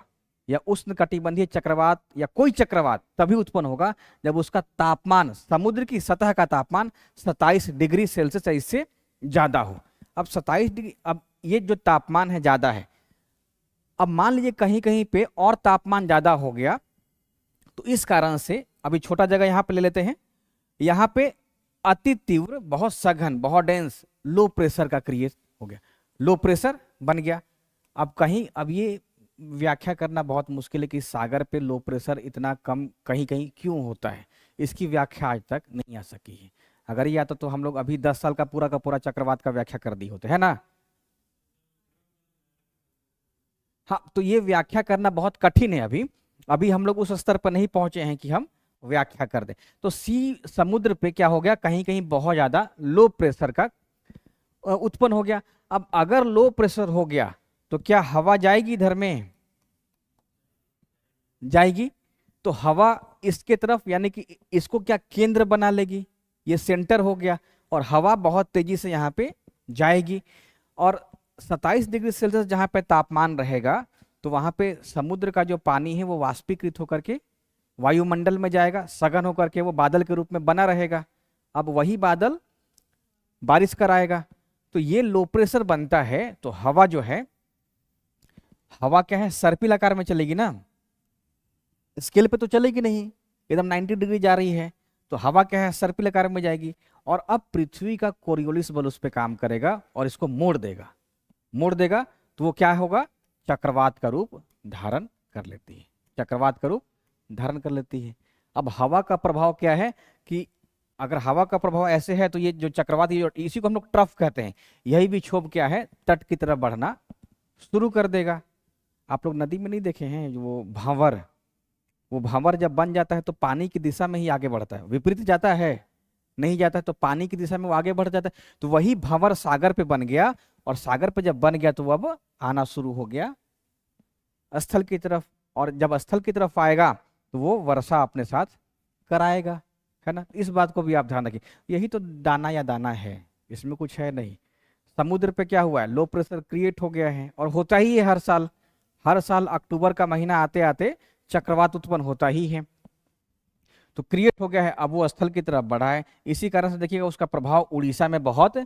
या उष्णकटिबंधीय चक्रवात या कोई चक्रवात तभी उत्पन्न होगा जब उसका तापमान, समुद्र की सतह का तापमान 27 डिग्री सेल्सियस या इससे ज्यादा हो। अब 27 डिग्री, अब ये जो तापमान है ज्यादा है, अब मान लीजिए कहीं कहीं पे और तापमान ज्यादा हो गया, तो इस कारण से अभी छोटा जगह यहां पे ले लेते हैं, यहां पे अति तीव्र, बहुत सघन, बहुत डेंस लो प्रेशर का क्रिएट हो गया, लो प्रेशर बन गया। अब कहीं, अब ये व्याख्या करना बहुत मुश्किल है कि सागर पे लो प्रेशर इतना कम कहीं कहीं क्यों होता है, इसकी व्याख्या आज तक नहीं आ सकी है। अगर ये आता तो हम लोग अभी 10 साल का पूरा चक्रवात का व्याख्या कर दी होते, है ना। हाँ, तो ये व्याख्या करना बहुत कठिन है अभी, अभी हम लोग उस स्तर पर नहीं पहुंचे हैं कि हम व्याख्या कर दें। तो समुद्र पे क्या हो गया, कहीं कहीं बहुत ज्यादा लो प्रेशर का उत्पन्न हो गया। अब अगर लो प्रेशर हो गया तो क्या हवा जाएगी इधर में, जाएगी। तो हवा इसके तरफ, यानी कि इसको क्या केंद्र बना लेगी, ये सेंटर हो गया, और हवा बहुत तेजी से यहाँ पे जाएगी। और 27 डिग्री सेल्सियस जहाँ पे तापमान रहेगा, तो वहां पे समुद्र का जो पानी है वो वाष्पीकृत होकर के वायुमंडल में जाएगा, सघन होकर के वो बादल के रूप में बना रहेगा। अब वही बादल बारिश कराएगा। तो ये लो प्रेशर बनता है, तो हवा जो है, हवा क्या है, सर्पिल आकार में चलेगी ना, स्केल पे तो चलेगी नहीं, एकदम 90 डिग्री जा रही है। तो हवा क्या है, सर्पिल आकार में जाएगी, और अब पृथ्वी का कोरियोलिस बल उस पर काम करेगा और इसको मोड़ देगा, मोड़ देगा। तो वो क्या होगा, चक्रवात का रूप धारण कर लेती है, चक्रवात का रूप धारण कर लेती है। अब हवा का प्रभाव क्या है कि अगर हवा का प्रभाव ऐसे है तो ये जो चक्रवात, इसी को हम लोग ट्रफ कहते हैं, यही विक्षोभ क्या है, तट की तरफ बढ़ना शुरू कर देगा। आप लोग नदी में नहीं देखे हैं जो वो भांवर, वो भांवर जब बन जाता है तो पानी की दिशा में ही आगे बढ़ता है, विपरीत जाता है नहीं जाता है, तो पानी की दिशा में वो आगे बढ़ जाता है। तो वही भांवर सागर पे बन गया, और सागर पे जब बन गया तो वो अब आना शुरू हो गया स्थल की तरफ, और जब स्थल की तरफ आएगा तो वो वर्षा अपने साथ कराएगा, है ना। इस बात को भी आप ध्यान रखिए, यही तो दाना या दाना है, इसमें कुछ है नहीं। समुद्र पे क्या हुआ है, लो प्रेशर क्रिएट हो गया है, और होता ही है हर साल, हर साल अक्टूबर का महीना आते आते चक्रवात उत्पन्न होता ही है। तो क्रिएट हो गया है, अब वो स्थल की तरफ बढ़ा है। इसी कारण से देखिएगा उसका प्रभाव उड़ीसा में बहुत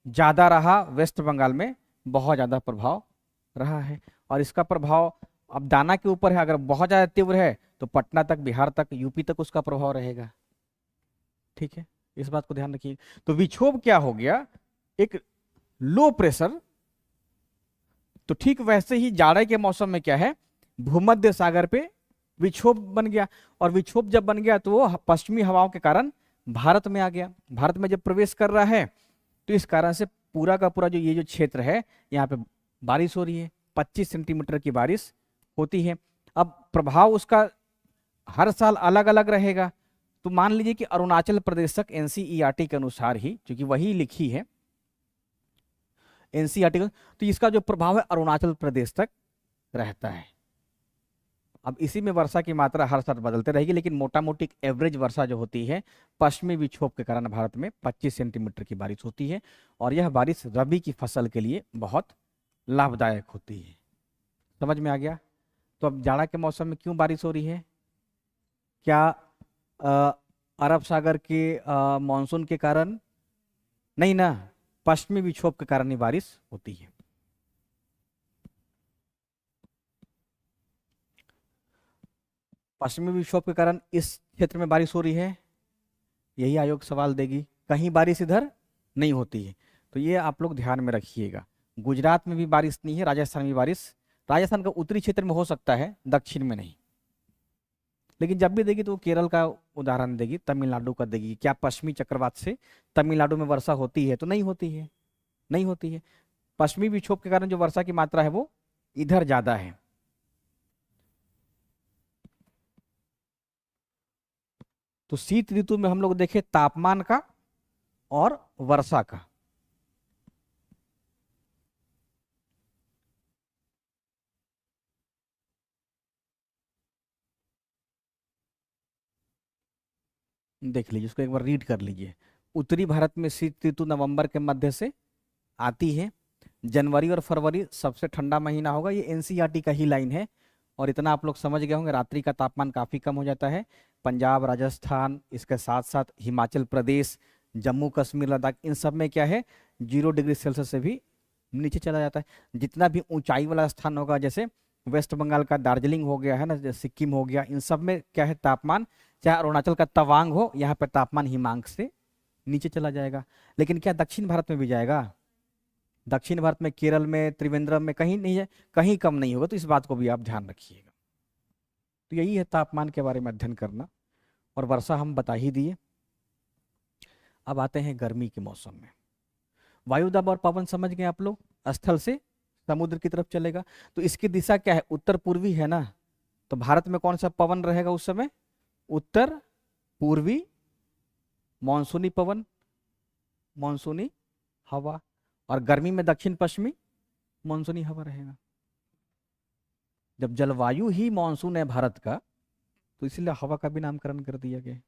ज्यादा रहा, वेस्ट बंगाल में बहुत ज्यादा प्रभाव रहा है, और इसका प्रभाव अब दाना के ऊपर है। अगर बहुत ज्यादा तीव्र है तो पटना तक, बिहार तक, यूपी तक उसका प्रभाव रहेगा। ठीक है, इस बात को ध्यान रखिए। तो विक्षोभ क्या हो गया, एक लो प्रेशर। तो ठीक वैसे ही जाड़े के मौसम में क्या है, भूमध्य सागर पे विक्षोभ बन गया, और विक्षोभ जब बन गया तो वो पश्चिमी हवाओं के कारण भारत में आ गया। भारत में जब प्रवेश कर रहा है तो इस कारण से पूरा का पूरा जो ये जो क्षेत्र है, यहाँ पे बारिश हो रही है, 25 सेंटीमीटर की बारिश होती है। अब प्रभाव उसका हर साल अलग अलग रहेगा। तो मान लीजिए कि अरुणाचल प्रदेश तक एनसीईआरटी के अनुसार ही, क्योंकि वही लिखी है एनसीईआरटी, तो इसका जो प्रभाव है अरुणाचल प्रदेश तक रहता है। अब इसी में वर्षा की मात्रा हर साल बदलते रहेगी, लेकिन मोटा मोटी एवरेज वर्षा जो होती है पश्चिमी विक्षोभ के कारण भारत में 25 सेंटीमीटर की बारिश होती है, और यह बारिश रबी की फसल के लिए बहुत लाभदायक होती है। समझ में आ गया। तो अब जाड़ा के मौसम में क्यों बारिश हो रही है, क्या अरब सागर के मानसून के कारण नहीं ना, पश्चिमी विक्षोभ के कारण ही बारिश होती है। पश्चिमी विक्षोभ के कारण इस क्षेत्र में बारिश हो रही है, यही आयोग सवाल देगी, कहीं बारिश इधर नहीं होती है। तो ये आप लोग ध्यान में रखिएगा। गुजरात में भी बारिश नहीं है, राजस्थान में बारिश, राजस्थान का उत्तरी क्षेत्र में हो सकता है, दक्षिण में नहीं। लेकिन जब भी देगी तो वो केरल का उदाहरण देगी, तमिलनाडु का देगी। क्या पश्चिमी चक्रवात से तमिलनाडु में वर्षा होती है, तो नहीं होती है। नहीं होती है। पश्चिमी विक्षोभ के कारण जो वर्षा की मात्रा है वो इधर ज्यादा है। तो शीत ऋतु में हम लोग देखें तापमान का और वर्षा का। देख लीजिए, उसको एक बार रीड कर लीजिए। उत्तरी भारत में शीत ऋतु नवंबर के मध्य से आती है। जनवरी और फरवरी सबसे ठंडा महीना होगा। ये एनसीईआरटी का ही लाइन है। और इतना आप लोग समझ गए होंगे, रात्रि का तापमान काफी कम हो जाता है। पंजाब, राजस्थान, इसके साथ साथ हिमाचल प्रदेश, जम्मू कश्मीर, लद्दाख, इन सब में क्या है 0 डिग्री सेल्सियस से भी नीचे चला जाता है। जितना भी ऊंचाई वाला स्थान होगा, जैसे वेस्ट बंगाल का दार्जिलिंग हो गया है ना, जैसे सिक्किम हो गया, इन सब में क्या है तापमान, चाहे अरुणाचल का तवांग हो, यहाँ पर तापमान हिमांक से नीचे चला जाएगा। लेकिन क्या दक्षिण भारत में भी जाएगा? दक्षिण भारत में केरल में, त्रिवेंद्रम में कहीं नहीं है, कहीं कम नहीं होगा। तो इस बात को भी आप ध्यान रखिएगा। तो यही है तापमान के बारे में अध्ययन करना। और वर्षा हम बता ही दिए। अब आते हैं गर्मी के मौसम में। वायुदाब और पवन समझ गए आप लोग, स्थल से समुद्र की तरफ चलेगा। तो इसकी दिशा क्या है? उत्तर पूर्वी है ना। तो भारत में कौन सा पवन रहेगा उस समय? उत्तर पूर्वी मॉनसूनी पवन, मॉनसूनी हवा। और गर्मी में दक्षिण पश्चिमी मॉनसूनी हवा रहेगा। जब जलवायु ही मॉनसून है भारत का, तो इसलिए हवा का भी नामकरण कर दिया गया।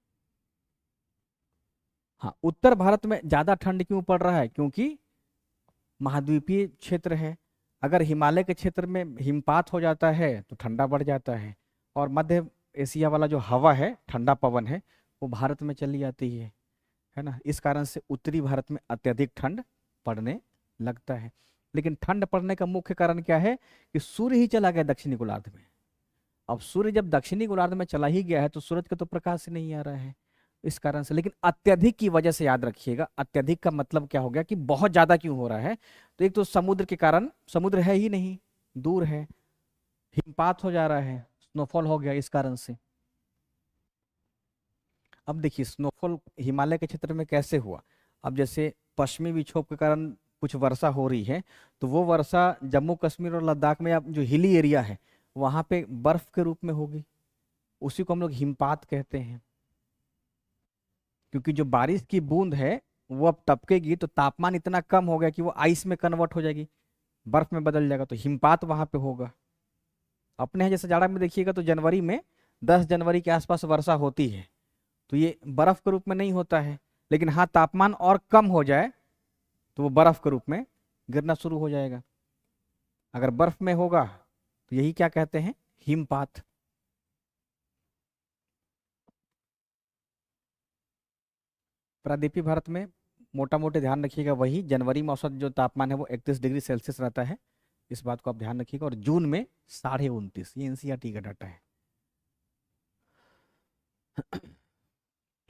हाँ, उत्तर भारत में ज्यादा ठंड क्यों पड़ रहा है? क्योंकि महाद्वीपीय क्षेत्र है। अगर हिमालय के क्षेत्र में हिमपात हो जाता है तो ठंडा बढ़ जाता है। और मध्य एशिया वाला जो हवा है, ठंडा पवन है, वो भारत में चली जाती है ना। इस कारण से उत्तरी भारत में अत्यधिक ठंड पड़ने लगता है। लेकिन ठंड पड़ने का मुख्य कारण क्या है? कि सूर्य ही चला गया दक्षिणी गोलार्ध में। अब सूर्य जब दक्षिणी गोलार्ध में चला ही गया है तो सूरज का तो प्रकाश ही नहीं आ रहा है, इस कारण से। लेकिन अत्यधिक की वजह से याद रखिएगा, अत्यधिक का मतलब क्या हो गया कि बहुत ज्यादा क्यों हो रहा है? तो एक तो समुद्र के कारण, समुद्र है ही नहीं, दूर है, हिमपात हो जा रहा है, स्नोफॉल हो गया इस कारण से। अब देखिए स्नोफॉल हिमालय के क्षेत्र में कैसे हुआ। अब जैसे पश्चिमी विक्षोभ के कारण कुछ वर्षा हो रही है, तो वो वर्षा जम्मू कश्मीर और लद्दाख में, अब जो हिली एरिया है वहां पे बर्फ के रूप में होगी। उसी को हम लोग हिमपात कहते हैं। क्योंकि जो बारिश की बूंद है वो अब टपकेगी तो तापमान इतना कम हो गया कि वो आइस में कन्वर्ट हो जाएगी, बर्फ में बदल जाएगा, तो हिमपात वहां पे होगा। अपने यहाँ जैसे जाड़ा में देखिएगा तो जनवरी में 10 जनवरी के आसपास वर्षा होती है, तो ये बर्फ के रूप में नहीं होता है। लेकिन हाँ, तापमान और कम हो जाए तो वो बर्फ के रूप में गिरना शुरू हो जाएगा। अगर बर्फ में होगा तो यही क्या कहते हैं? हिमपात। प्रायद्वीपीय भारत में मोटा मोटे ध्यान रखिएगा, वही जनवरी में औसत जो तापमान है वो 31 डिग्री सेल्सियस रहता है। इस बात को आप ध्यान रखिएगा। और जून में 29.5, ये एनसीईआरटी का डाटा है।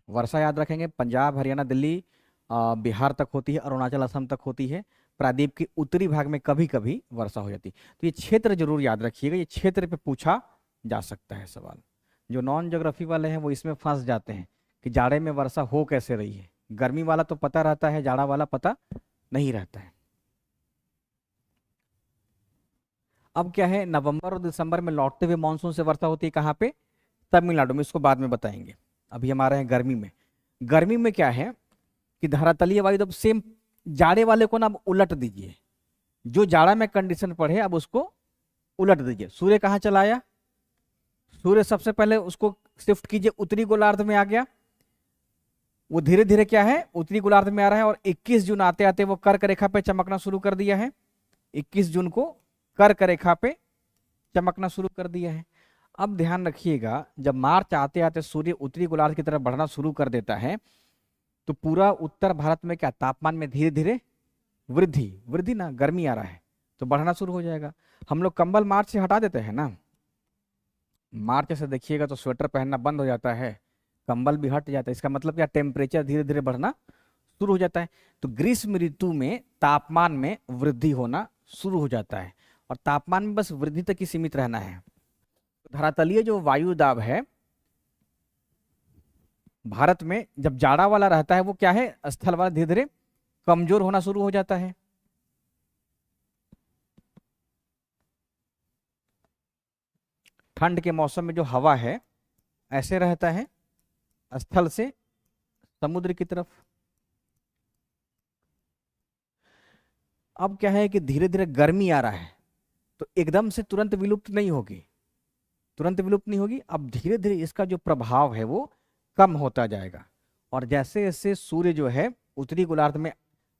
वर्षा याद रखेंगे, पंजाब, हरियाणा, दिल्ली, बिहार तक होती है, अरुणाचल, असम तक होती है। प्रायद्वीप के उत्तरी भाग में कभी कभी वर्षा हो जाती है। तो ये क्षेत्र जरूर याद रखिएगा, ये क्षेत्र पे पूछा जा सकता है सवाल। जो नॉन ज्योग्राफी वाले हैं वो इसमें फंस जाते हैं कि जाड़े में वर्षा हो कैसे रही है। गर्मी वाला तो पता रहता है, जाड़ा वाला पता नहीं रहता है। अब क्या है, नवंबर और दिसंबर में लौटते हुए मानसून से वर्षा होती है। कहाँ पे? तमिलनाडु में। इसको बाद में बताएंगे, अभी हम आ रहे हैं गर्मी में। गर्मी में क्या है कि धरातलीय वायु, अब सेम जाड़े वाले को ना अब उलट दीजिए। जो जाड़ा में कंडीशन पढ़े अब उसको उलट दीजिए। सूर्य कहाँ चला आया? सूर्य सबसे पहले उसको शिफ्ट कीजिए, उत्तरी गोलार्ध में आ गया। वो धीरे धीरे क्या है, उत्तरी गोलार्ध में आ रहा है। और 21 जून आते आते वो कर्क रेखा पे चमकना शुरू कर दिया है। 21 जून को कर्क रेखा पे चमकना शुरू कर दिया है। अब ध्यान रखिएगा, जब मार्च आते आते सूर्य उत्तरी गोलार्ध की तरफ बढ़ना शुरू कर देता है तो पूरा उत्तर भारत में क्या तापमान में धीरे धीरे वृद्धि, वृद्धि ना, गर्मी आ रहा है तो बढ़ना शुरू हो जाएगा। हम लोग कंबल मार्च से हटा देते हैं ना, मार्च से देखिएगा तो स्वेटर पहनना बंद हो जाता है, कंबल भी हट जाता है। इसका मतलब क्या, टेम्परेचर धीरे धीरे बढ़ना शुरू हो जाता है। तो ग्रीष्म ऋतु में तापमान में वृद्धि होना शुरू हो जाता है। और तापमान में बस वृद्धि तक ही सीमित रहना है। धरातलीय जो वायु दाब है भारत में जब जाड़ा वाला रहता है वो क्या है, स्थल वाला धीरे धीरे कमजोर होना शुरू हो जाता है। ठंड के मौसम में जो हवा है ऐसे रहता है स्थल से समुद्र की तरफ। अब क्या है कि धीरे धीरे गर्मी आ रहा है, तो एकदम से तुरंत विलुप्त नहीं होगी, तुरंत विलुप्त नहीं होगी। अब धीरे धीरे इसका जो प्रभाव है वो कम होता जाएगा, और जैसे जैसे सूर्य जो है उत्तरी गोलार्ध में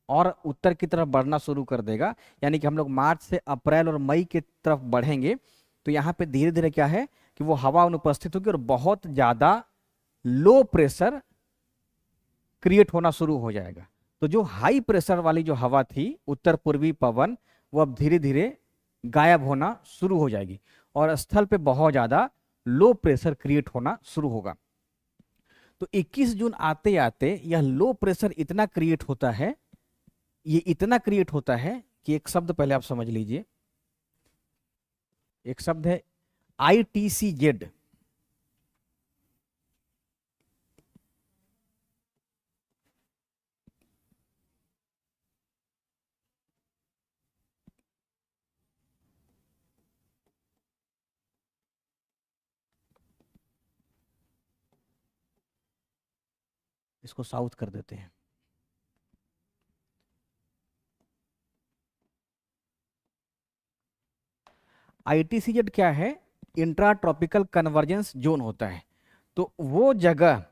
और उत्तर की तरफ बढ़ना शुरू कर देगा, यानी कि हम लोग मार्च से अप्रैल और मई की तरफ बढ़ेंगे, तो यहाँ पे धीरे धीरे क्या है कि वो हवा अनुपस्थित होगी और बहुत ज्यादा लो प्रेशर क्रिएट होना शुरू हो जाएगा। तो जो हाई प्रेशर वाली जो हवा थी उत्तर पूर्वी पवन, वो अब धीरे धीरे गायब होना शुरू हो जाएगी और स्थल पे बहुत ज्यादा लो प्रेशर क्रिएट होना शुरू होगा। तो 21 जून आते आते यह लो प्रेशर इतना क्रिएट होता है, ये इतना क्रिएट होता है कि एक शब्द पहले आप समझ लीजिए, एक शब्द है ITCZ। इसको साउथ कर देते हैं। ITCZ क्या है? इंट्रा ट्रॉपिकल कन्वर्जेंस जोन होता है। तो वो जगह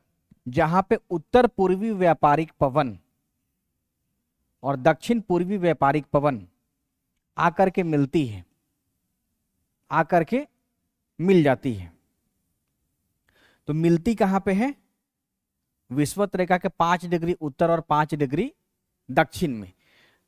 जहां पे उत्तर पूर्वी व्यापारिक पवन और दक्षिण पूर्वी व्यापारिक पवन आकर के मिलती है, आकर के मिल जाती है। तो मिलती कहां पे है? विषुवत रेखा के 5 डिग्री उत्तर और 5 डिग्री दक्षिण में।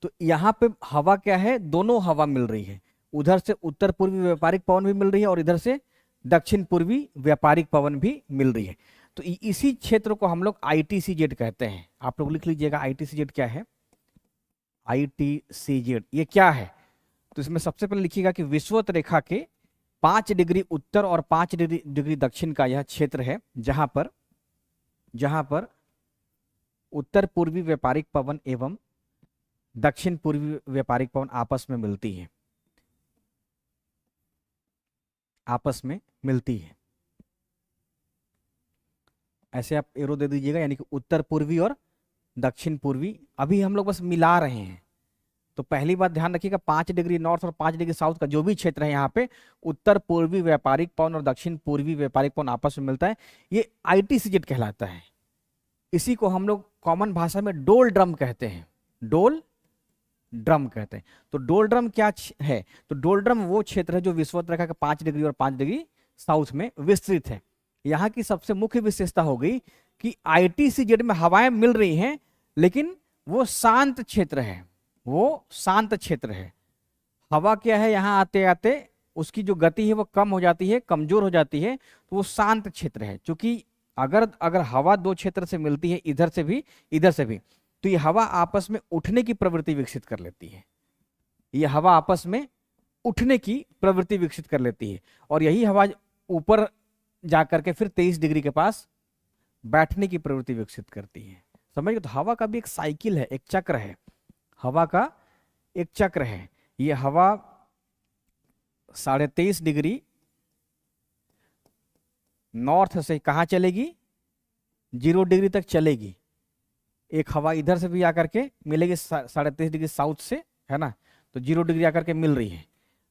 तो यहां पे हवा क्या है? दोनों हवा मिल रही है, उधर से उत्तर पूर्वी व्यापारिक पवन भी मिल रही है और इधर से दक्षिण पूर्वी व्यापारिक पवन भी मिल रही है। तो इसी क्षेत्र को हम लोग ITCZ कहते हैं। आप लोग लिख लीजिएगा ITCZ क्या है। ITCZ ये क्या है? तो इसमें सबसे पहले लिखिएगा कि विषुवत रेखा के 5 डिग्री उत्तर और 5 डिग्री दक्षिण का यह क्षेत्र है जहां पर उत्तर पूर्वी व्यापारिक पवन एवं दक्षिण पूर्वी व्यापारिक पवन आपस में मिलती है, आपस में मिलती है। ऐसे आप एरो दे दीजिएगा, यानी कि उत्तर पूर्वी और दक्षिण पूर्वी। अभी हम लोग बस मिला रहे हैं। तो पहली बात ध्यान रखिएगा, 5 डिग्री नॉर्थ और 5 डिग्री साउथ का जो भी क्षेत्र है यहाँ पे उत्तर पूर्वी व्यापारिक पवन और दक्षिण पूर्वी व्यापारिक पवन आपस में मिलता है, ये ITCZ कहलाता है। इसी को हम लोग कॉमन भाषा में डोल ड्रम कहते हैं, डोल ड्रम कहते हैं। तो डोल ड्रम क्या है? तो डोल ड्रम वो क्षेत्र है जो विषुवत रेखा के 5 डिग्री और 5 डिग्री साउथ में विस्तृत है। यहाँ की सबसे मुख्य विशेषता हो गई कि ITCZ में हवाएं मिल रही हैं, लेकिन वो शांत क्षेत्र है, वो शांत क्षेत्र है। हवा क्या है, यहाँ आते आते उसकी जो गति है वो कम हो जाती है, कमजोर हो जाती है, तो वो शांत क्षेत्र है। क्योंकि अगर हवा दो क्षेत्र से मिलती है, इधर से भी इधर से भी, तो ये हवा आपस में उठने की प्रवृत्ति विकसित कर लेती है, ये हवा आपस में उठने की प्रवृत्ति विकसित कर लेती है, और यही हवा ऊपर जाकर के फिर 23 डिग्री के पास बैठने की प्रवृत्ति विकसित करती है। समझ गए? तो हवा का भी एक साइकिल है, एक चक्र है, हवा का एक चक्र है। ये हवा 23.5 डिग्री नॉर्थ से कहाँ चलेगी? 0 डिग्री तक चलेगी। एक हवा इधर से भी आकर के मिलेगी 23.5 डिग्री साउथ से, है ना, तो 0 डिग्री आकर के मिल रही है।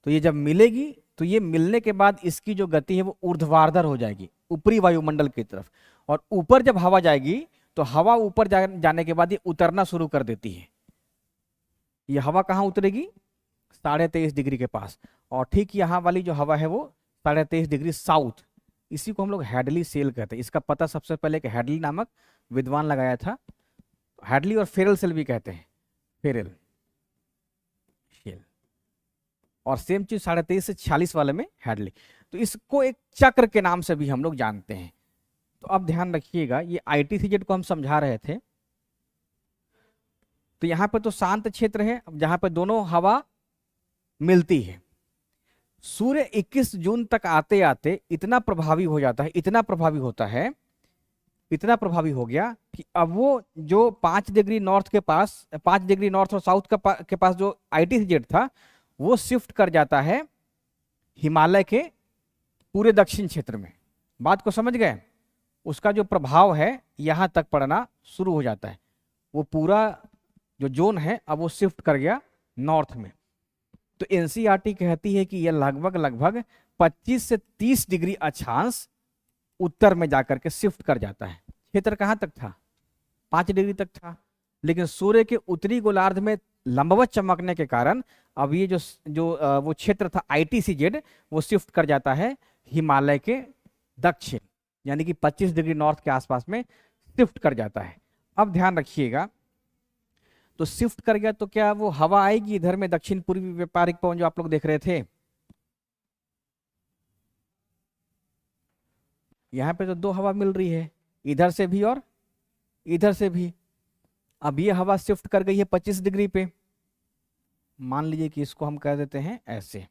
तो ये जब मिलेगी तो ये मिलने के बाद इसकी जो गति है वो ऊर्ध्वाधर हो जाएगी ऊपरी वायुमंडल की तरफ, और ऊपर जब हवा जाएगी तो हवा ऊपर जाने के बाद ये उतरना शुरू कर देती है। ये हवा कहाँ उतरेगी? 23.5 डिग्री के पास, और ठीक यहाँ वाली जो हवा है वो 23.5 डिग्री साउथ। इसी को हम लोग हैडली सेल कहते हैं। इसका पता सबसे पहले एक हैडली नामक विद्वान लगाया था। हैडली और फेरल सेल भी कहते हैं, फेरल सेल, और सेम चीज 23.5 से 46 वाले में हैडली। तो इसको एक चक्र के नाम से भी हम लोग जानते हैं। तो अब ध्यान रखिएगा, ये ITCZ को हम समझा रहे थे। तो यहां पर तो शांत क्षेत्र है जहां पर दोनों हवा मिलती है। सूर्य 21 जून तक आते आते इतना प्रभावी हो जाता है, इतना प्रभावी होता है, इतना प्रभावी हो गया कि अब वो जो 5 डिग्री नॉर्थ के पास, 5 डिग्री नॉर्थ और साउथ के पास जो ITCZ था वो शिफ्ट कर जाता है हिमालय के पूरे दक्षिण क्षेत्र में। बात को समझ गए? उसका जो प्रभाव है यहां तक पड़ना शुरू हो जाता है। वो पूरा जो जोन है अब वो शिफ्ट कर गया नॉर्थ में। तो एनसीईआरटी कहती है कि यह लगभग लगभग 25 से 30 डिग्री अक्षांश उत्तर में जाकर के शिफ्ट कर जाता है। क्षेत्र कहां तक था? 5 डिग्री तक था, लेकिन सूर्य के उत्तरी गोलार्ध में लंबवत चमकने के कारण अब ये वो क्षेत्र था ITCZ, वो शिफ्ट कर जाता है हिमालय के दक्षिण, यानी कि 25 डिग्री नॉर्थ के आसपास में शिफ्ट कर जाता है। अब ध्यान रखिएगा, तो शिफ्ट कर गया तो क्या वो हवा आएगी इधर में, दक्षिण पूर्वी व्यापारिक पवन जो आप लोग देख रहे थे, यहां पे तो 2 हवा मिल रही है, इधर से भी और इधर से भी। अब ये हवा शिफ्ट कर गई है 25 डिग्री पे। मान लीजिए कि इसको हम कह देते हैं ऐसे,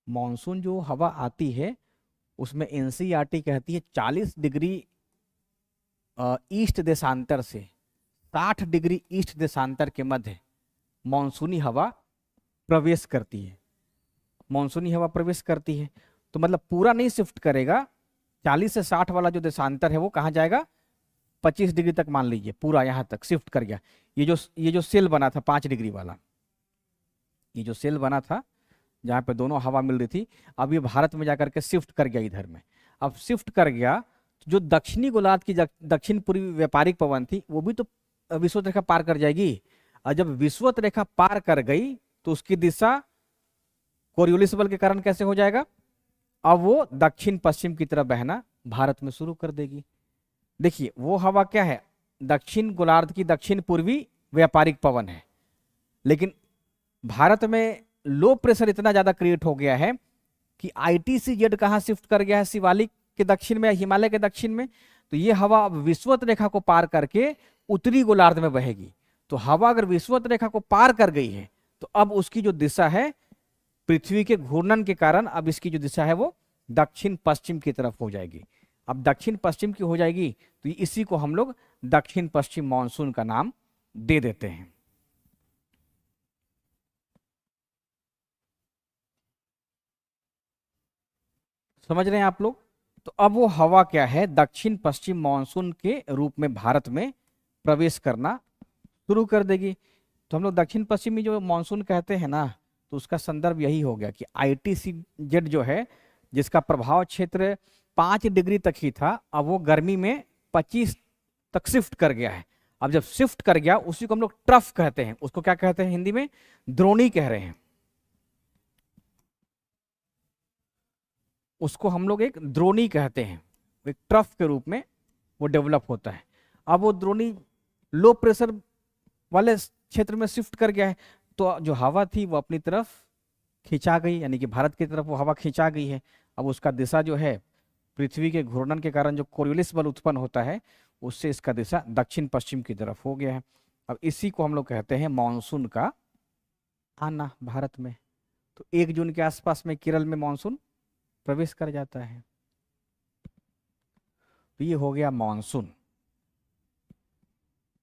मॉनसून जो हवा आती है उसमें एनसीईआरटी कहती है 40 डिग्री ईस्ट देशांतर से 60 डिग्री ईस्ट देशांतर के मध्य मॉनसूनी हवा प्रवेश करती है। मॉनसूनी हवा प्रवेश करती है तो मतलब पूरा नहीं शिफ्ट करेगा, 40 से 60 वाला जो देशांतर है वो कहाँ जाएगा? 25 डिग्री तक मान लीजिए, पूरा यहाँ तक शिफ्ट कर गया। ये जो सेल बना था 5 डिग्री वाला, ये जो सेल बना था जहाँ पे दोनों हवा मिल रही थी, अब ये भारत में जाकर के शिफ्ट कर गया इधर में। अब शिफ्ट कर गया तो जो दक्षिणी गोलार्ध की दक्षिण पूर्वी व्यापारिक पवन थी वो भी तो विषुवत रेखा पार कर जाएगी, और जब विषुवत रेखा पार कर गई तो उसकी दिशा कोरियोलिस बल के कारण कैसे हो जाएगा? अब वो दक्षिण पश्चिम की तरफ बहना भारत में शुरू कर देगी। देखिए वो हवा क्या है? दक्षिण गोलार्ध की दक्षिण पूर्वी व्यापारिक पवन है, लेकिन भारत में लो प्रेशर इतना ज्यादा क्रिएट हो गया है कि ITCZ कहाँ शिफ्ट कर गया है? शिवालिक के दक्षिण में, हिमालय के दक्षिण में। तो ये हवा अब विषुवत रेखा को पार करके उत्तरी गोलार्ध में बहेगी। तो हवा अगर विषुवत रेखा को पार कर गई है तो अब उसकी जो दिशा है पृथ्वी के घूर्णन के कारण अब इसकी जो दिशा है वो दक्षिण पश्चिम की तरफ हो जाएगी। अब दक्षिण पश्चिम की हो जाएगी तो इसी को हम लोग दक्षिण पश्चिम मानसून का नाम दे देते हैं। समझ रहे हैं आप लोग? तो अब वो हवा क्या है? दक्षिण पश्चिम मानसून के रूप में भारत में प्रवेश करना शुरू कर देगी। तो हम लोग दक्षिण पश्चिमी जो मानसून कहते हैं ना, तो उसका संदर्भ यही हो गया कि ITCZ जो है, जिसका प्रभाव क्षेत्र 5 डिग्री तक ही था, अब वो गर्मी में 25 तक शिफ्ट कर गया है। अब जब शिफ्ट कर गया उसी को हम लोग ट्रफ कहते हैं। उसको क्या कहते हैं हिंदी में? द्रोणी कह रहे हैं। उसको हम लोग एक द्रोणी कहते हैं, एक ट्रफ के रूप में वो डेवलप होता है। अब वो द्रोणी लो प्रेशर वाले क्षेत्र में शिफ्ट कर गया है, तो जो हवा थी वो अपनी तरफ खिंचा गई, यानी कि भारत की तरफ वो हवा खिंचा गई है। अब उसका दिशा जो है पृथ्वी के घूर्णन के कारण जो कोरियोलिस बल उत्पन्न होता है उससे इसका दिशा दक्षिण पश्चिम की तरफ हो गया है। अब इसी को हम लोग कहते हैं मानसून का आना भारत में। तो 1 जून के आसपास में केरल में मानसून प्रवेश कर जाता है। तो ये हो गया मानसून।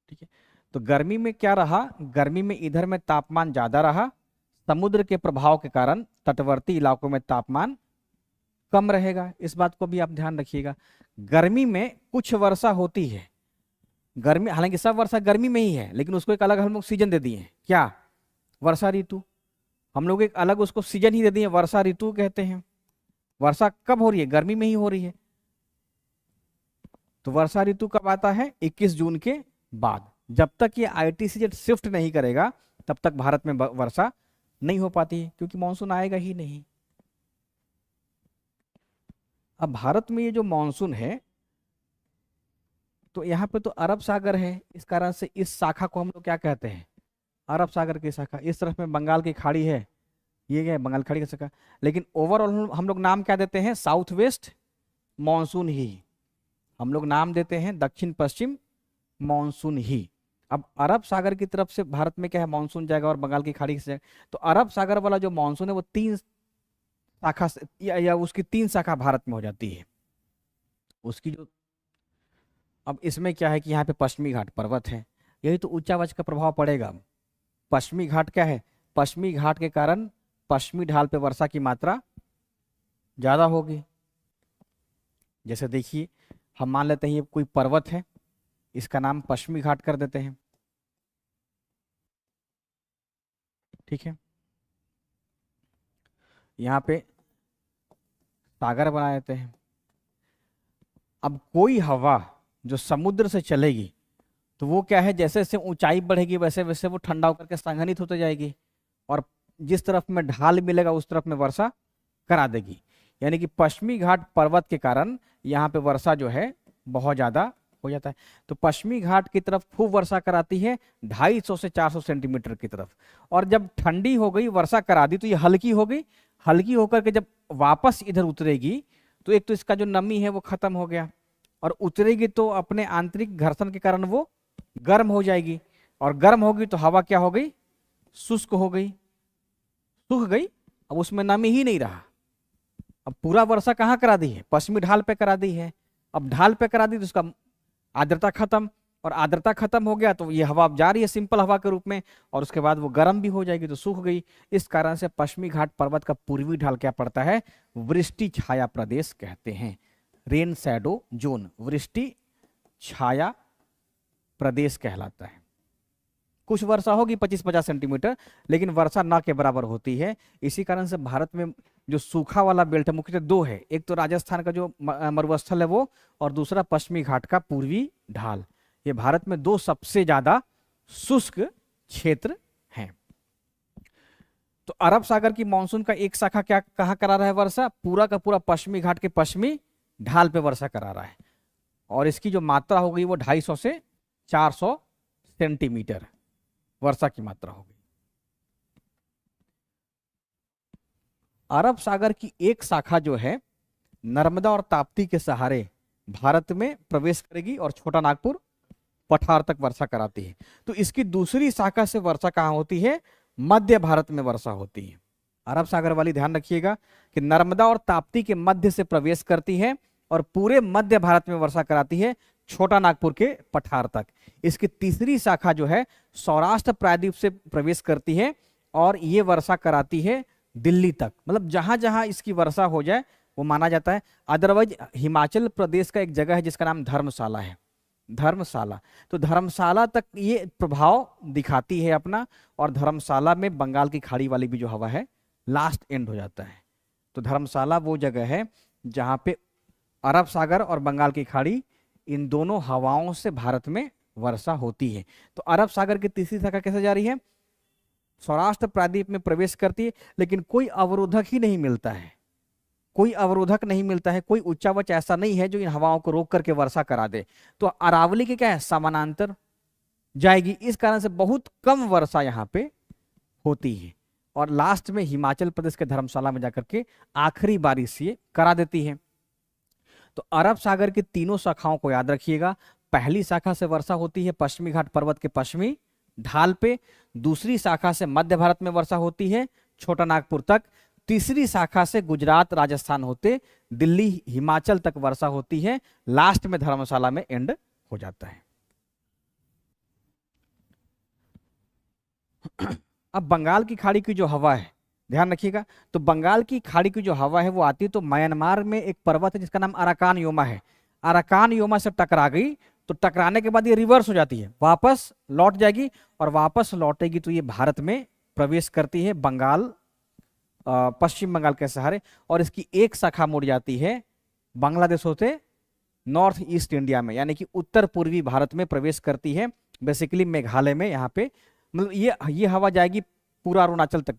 ठीक है, तो गर्मी में क्या रहा? गर्मी में इधर में तापमान ज्यादा रहा, समुद्र के प्रभाव के कारण तटवर्ती इलाकों में तापमान कम रहेगा। इस बात को भी आप ध्यान रखिएगा। गर्मी में कुछ वर्षा होती है, गर्मी हालांकि सब वर्षा गर्मी में ही है, लेकिन उसको एक अलग हम लोग सीजन दे दिए हैं। क्या? वर्षा ऋतु। हम लोग एक अलग उसको सीजन ही दे दिए, वर्षा ऋतु कहते हैं। वर्षा कब हो रही है? गर्मी में ही हो रही है। तो वर्षा ऋतु कब आता है? 21 जून के बाद। जब तक ये ITCZ शिफ्ट नहीं करेगा तब तक भारत में वर्षा नहीं हो पाती है, क्योंकि मानसून आएगा ही नहीं। अब भारत में ये जो मानसून है, तो यहाँ पे तो अरब सागर है, इस कारण से इस शाखा को हम लोग क्या कहते हैं? अरब सागर की शाखा। इस तरफ में बंगाल की खाड़ी है, ये क्या है? बंगाल खाड़ी की शाखा। लेकिन ओवरऑल हम लोग नाम क्या देते हैं? साउथ वेस्ट मानसून ही हम लोग नाम देते हैं, दक्षिण पश्चिम मानसून ही। अब अरब सागर की तरफ से भारत में क्या है? मानसून जाएगा और बंगाल की खाड़ी से। तो अरब सागर वाला जो मानसून है वो 3 शाखा या उसकी 3 शाखा भारत में हो जाती है उसकी जो। अब इसमें क्या है कि यहाँ पे पश्चिमी घाट पर्वत है, यही तो उच्चावच का प्रभाव पड़ेगा। पश्चिमी घाट क्या है? पश्चिमी घाट के कारण पश्चिमी ढाल पे वर्षा की मात्रा ज्यादा होगी। जैसे देखिए, हम मान लेते हैं ये कोई पर्वत है, इसका नाम पश्चिमी घाट कर देते हैं, ठीक है। यहाँ पे सागर बना देते हैं। अब कोई हवा जो समुद्र से चलेगी तो वो क्या है, जैसे जैसे ऊंचाई बढ़ेगी वैसे वैसे वो ठंडा होकर के संघनित होती जाएगी, और जिस तरफ में ढाल मिलेगा उस तरफ में वर्षा करा देगी। यानी कि पश्चिमी घाट पर्वत के कारण यहाँ पे वर्षा जो है बहुत ज्यादा हो जाता है। तो पश्चिमी घाट की तरफ खूब वर्षा कराती है 250 से 400 सेंटीमीटर की तरफ, और जब ठंडी हो गई वर्षा करा दी तो ये हल्की हो गई। हल्की होकर के जब वापस इधर उतरेगी तो एक तो इसका जो नमी है वो खत्म हो गया, और उतरेगी तो अपने आंतरिक घर्षण के कारण वो गर्म हो जाएगी, और गर्म होगी तो हवा क्या हो गई, शुष्क हो गई, सूख गई। अब उसमें नमी ही नहीं रहा। अब पूरा वर्षा कहाँ करा दी है, पश्चिमी ढाल पे करा दी है। अब ढाल पे करा दी तो उसका आर्द्रता खत्म, और आर्द्रता खत्म हो गया तो ये हवा अब जा रही है सिंपल हवा के रूप में, और उसके बाद वो गर्म भी हो जाएगी तो सूख गई। इस कारण से पश्चिमी घाट पर्वत का पूर्वी ढाल क्या पड़ता है, वृष्टि छाया प्रदेश कहते हैं, रेन शैडो जोन, वृष्टि छाया प्रदेश कहलाता है। कुछ वर्षा होगी 25-50 सेंटीमीटर, लेकिन वर्षा ना के बराबर होती है। इसी कारण से भारत में जो सूखा वाला बेल्ट है मुख्यतः दो है, एक तो राजस्थान का जो मरुस्थल है वो, और दूसरा पश्चिमी घाट का पूर्वी ढाल। ये भारत में दो सबसे ज्यादा शुष्क क्षेत्र हैं। तो अरब सागर की मानसून का एक शाखा क्या कहाँ करा रहा है वर्षा, पूरा का पूरा पश्चिमी घाट के पश्चिमी ढाल पे वर्षा करा रहा है, और इसकी जो मात्रा हो गई वो 250 से 400 सेंटीमीटर वर्षा की मात्रा हो गई। अरब सागर की एक शाखा जो है नर्मदा और ताप्ती के सहारे भारत में प्रवेश करेगी और छोटा नागपुर पठार तक वर्षा कराती है। तो इसकी दूसरी शाखा से वर्षा कहाँ होती है, मध्य भारत में वर्षा होती है। अरब सागर वाली ध्यान रखिएगा कि नर्मदा और ताप्ती के मध्य से प्रवेश करती है और पूरे मध्य भारत में वर्षा कराती है छोटा नागपुर के पठार तक। इसकी तीसरी शाखा जो है सौराष्ट्र प्रायद्वीप से प्रवेश करती है और ये वर्षा कराती है दिल्ली तक। मतलब जहां जहां इसकी वर्षा हो जाए वो माना जाता है। अदरवाइज हिमाचल प्रदेश का एक जगह है जिसका नाम धर्मशाला है, धर्मशाला, तो धर्मशाला तक ये प्रभाव दिखाती है अपना, और धर्मशाला में बंगाल की खाड़ी वाली भी जो हवा है लास्ट एंड हो जाता है। तो धर्मशाला वो जगह है जहां पे अरब सागर और बंगाल की खाड़ी इन दोनों हवाओं से भारत में वर्षा होती है। तो अरब सागर की तीसरी शाखा कैसे जा रही है, सौराष्ट्र प्रायद्वीप में प्रवेश करती है, लेकिन कोई अवरोधक ही नहीं मिलता है, कोई अवरोधक नहीं मिलता है, कोई उच्चावच ऐसा नहीं है जो इन हवाओं को रोक करके वर्षा करा दे। तो अरावली के क्या है, समानांतर जाएगी, इस कारण से बहुत कम वर्षा यहाँ पे होती है, और लास्ट में हिमाचल प्रदेश के धर्मशाला में जाकर के आखिरी बारिश ये करा देती है। तो अरब सागर की तीनों शाखाओं को याद रखिएगा। पहली शाखा से वर्षा होती है पश्चिमी घाट पर्वत के पश्चिमी ढाल पे, दूसरी शाखा से मध्य भारत में वर्षा होती है छोटा नागपुर तक, तीसरी शाखा से गुजरात राजस्थान होते दिल्ली हिमाचल तक वर्षा होती है, लास्ट में धर्मशाला में एंड हो जाता है। अब बंगाल की खाड़ी की जो हवा है ध्यान रखिएगा, तो बंगाल की खाड़ी की जो हवा है वो आती है, तो म्यांमार में एक पर्वत है जिसका नाम अराकान योमा है, अराकान योमा से टकरा गई तो टकराने के बाद ये रिवर्स हो जाती है, वापस लौट जाएगी, और वापस लौटेगी तो ये भारत में प्रवेश करती है बंगाल पश्चिम बंगाल के सहारे, और इसकी एक शाखा मुड़ जाती है बांग्लादेश होते नॉर्थ ईस्ट इंडिया में, यानी कि उत्तर पूर्वी भारत में प्रवेश करती है, बेसिकली मेघालय में। यहाँ पे मतलब ये हवा जाएगी पूरा अरुणाचल तक,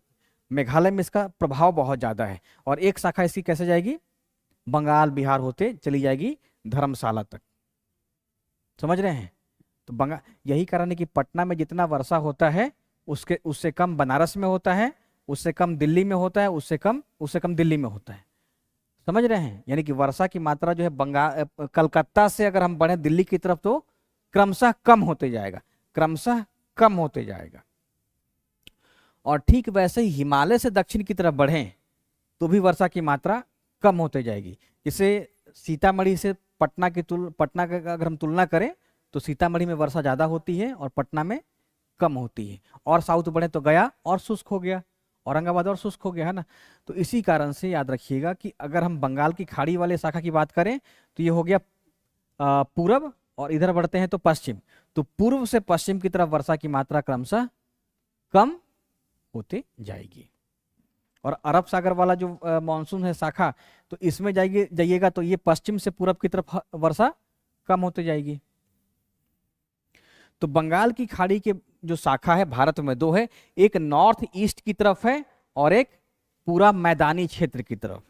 मेघालय में इसका प्रभाव बहुत ज्यादा है, और एक शाखा इसकी कैसे जाएगी, बंगाल बिहार होते चली जाएगी धर्मशाला तक। समझ रहे हैं? तो बंगाल, यही कारण है कि पटना में जितना वर्षा होता है उससे कम बनारस में होता है, उससे कम दिल्ली में होता है, उससे कम दिल्ली में होता है। समझ रहे हैं? यानी कि वर्षा की मात्रा जो है बंगाल कलकत्ता से अगर हम बढ़े दिल्ली की तरफ तो क्रमशः कम होते जाएगा, क्रमशः कम होते जाएगा। और ठीक वैसे ही हिमालय से दक्षिण की तरफ बढ़ें तो भी वर्षा की मात्रा कम होते जाएगी। जैसे सीतामढ़ी से पटना का अगर हम तुलना करें तो सीतामढ़ी में वर्षा ज्यादा होती है और पटना में कम होती है, और साउथ बढ़े तो गया और शुष्क हो गया, औरंगाबाद और शुष्क हो गया है ना। तो इसी कारण से याद रखिएगा कि अगर हम बंगाल की खाड़ी वाले शाखा की बात करें तो ये हो गया पूरब, और इधर बढ़ते हैं तो पश्चिम। तो पूर्व से पश्चिम की तरफ वर्षा की मात्रा क्रमशः कम होते जाएगी। और अरब सागर वाला जो मानसून है शाखा, तो इसमें जाइएगा तो ये पश्चिम से पूरब की तरफ वर्षा कम होती जाएगी। तो बंगाल की खाड़ी के जो शाखा है भारत में दो है, एक नॉर्थ ईस्ट की तरफ है और एक पूरा मैदानी क्षेत्र की तरफ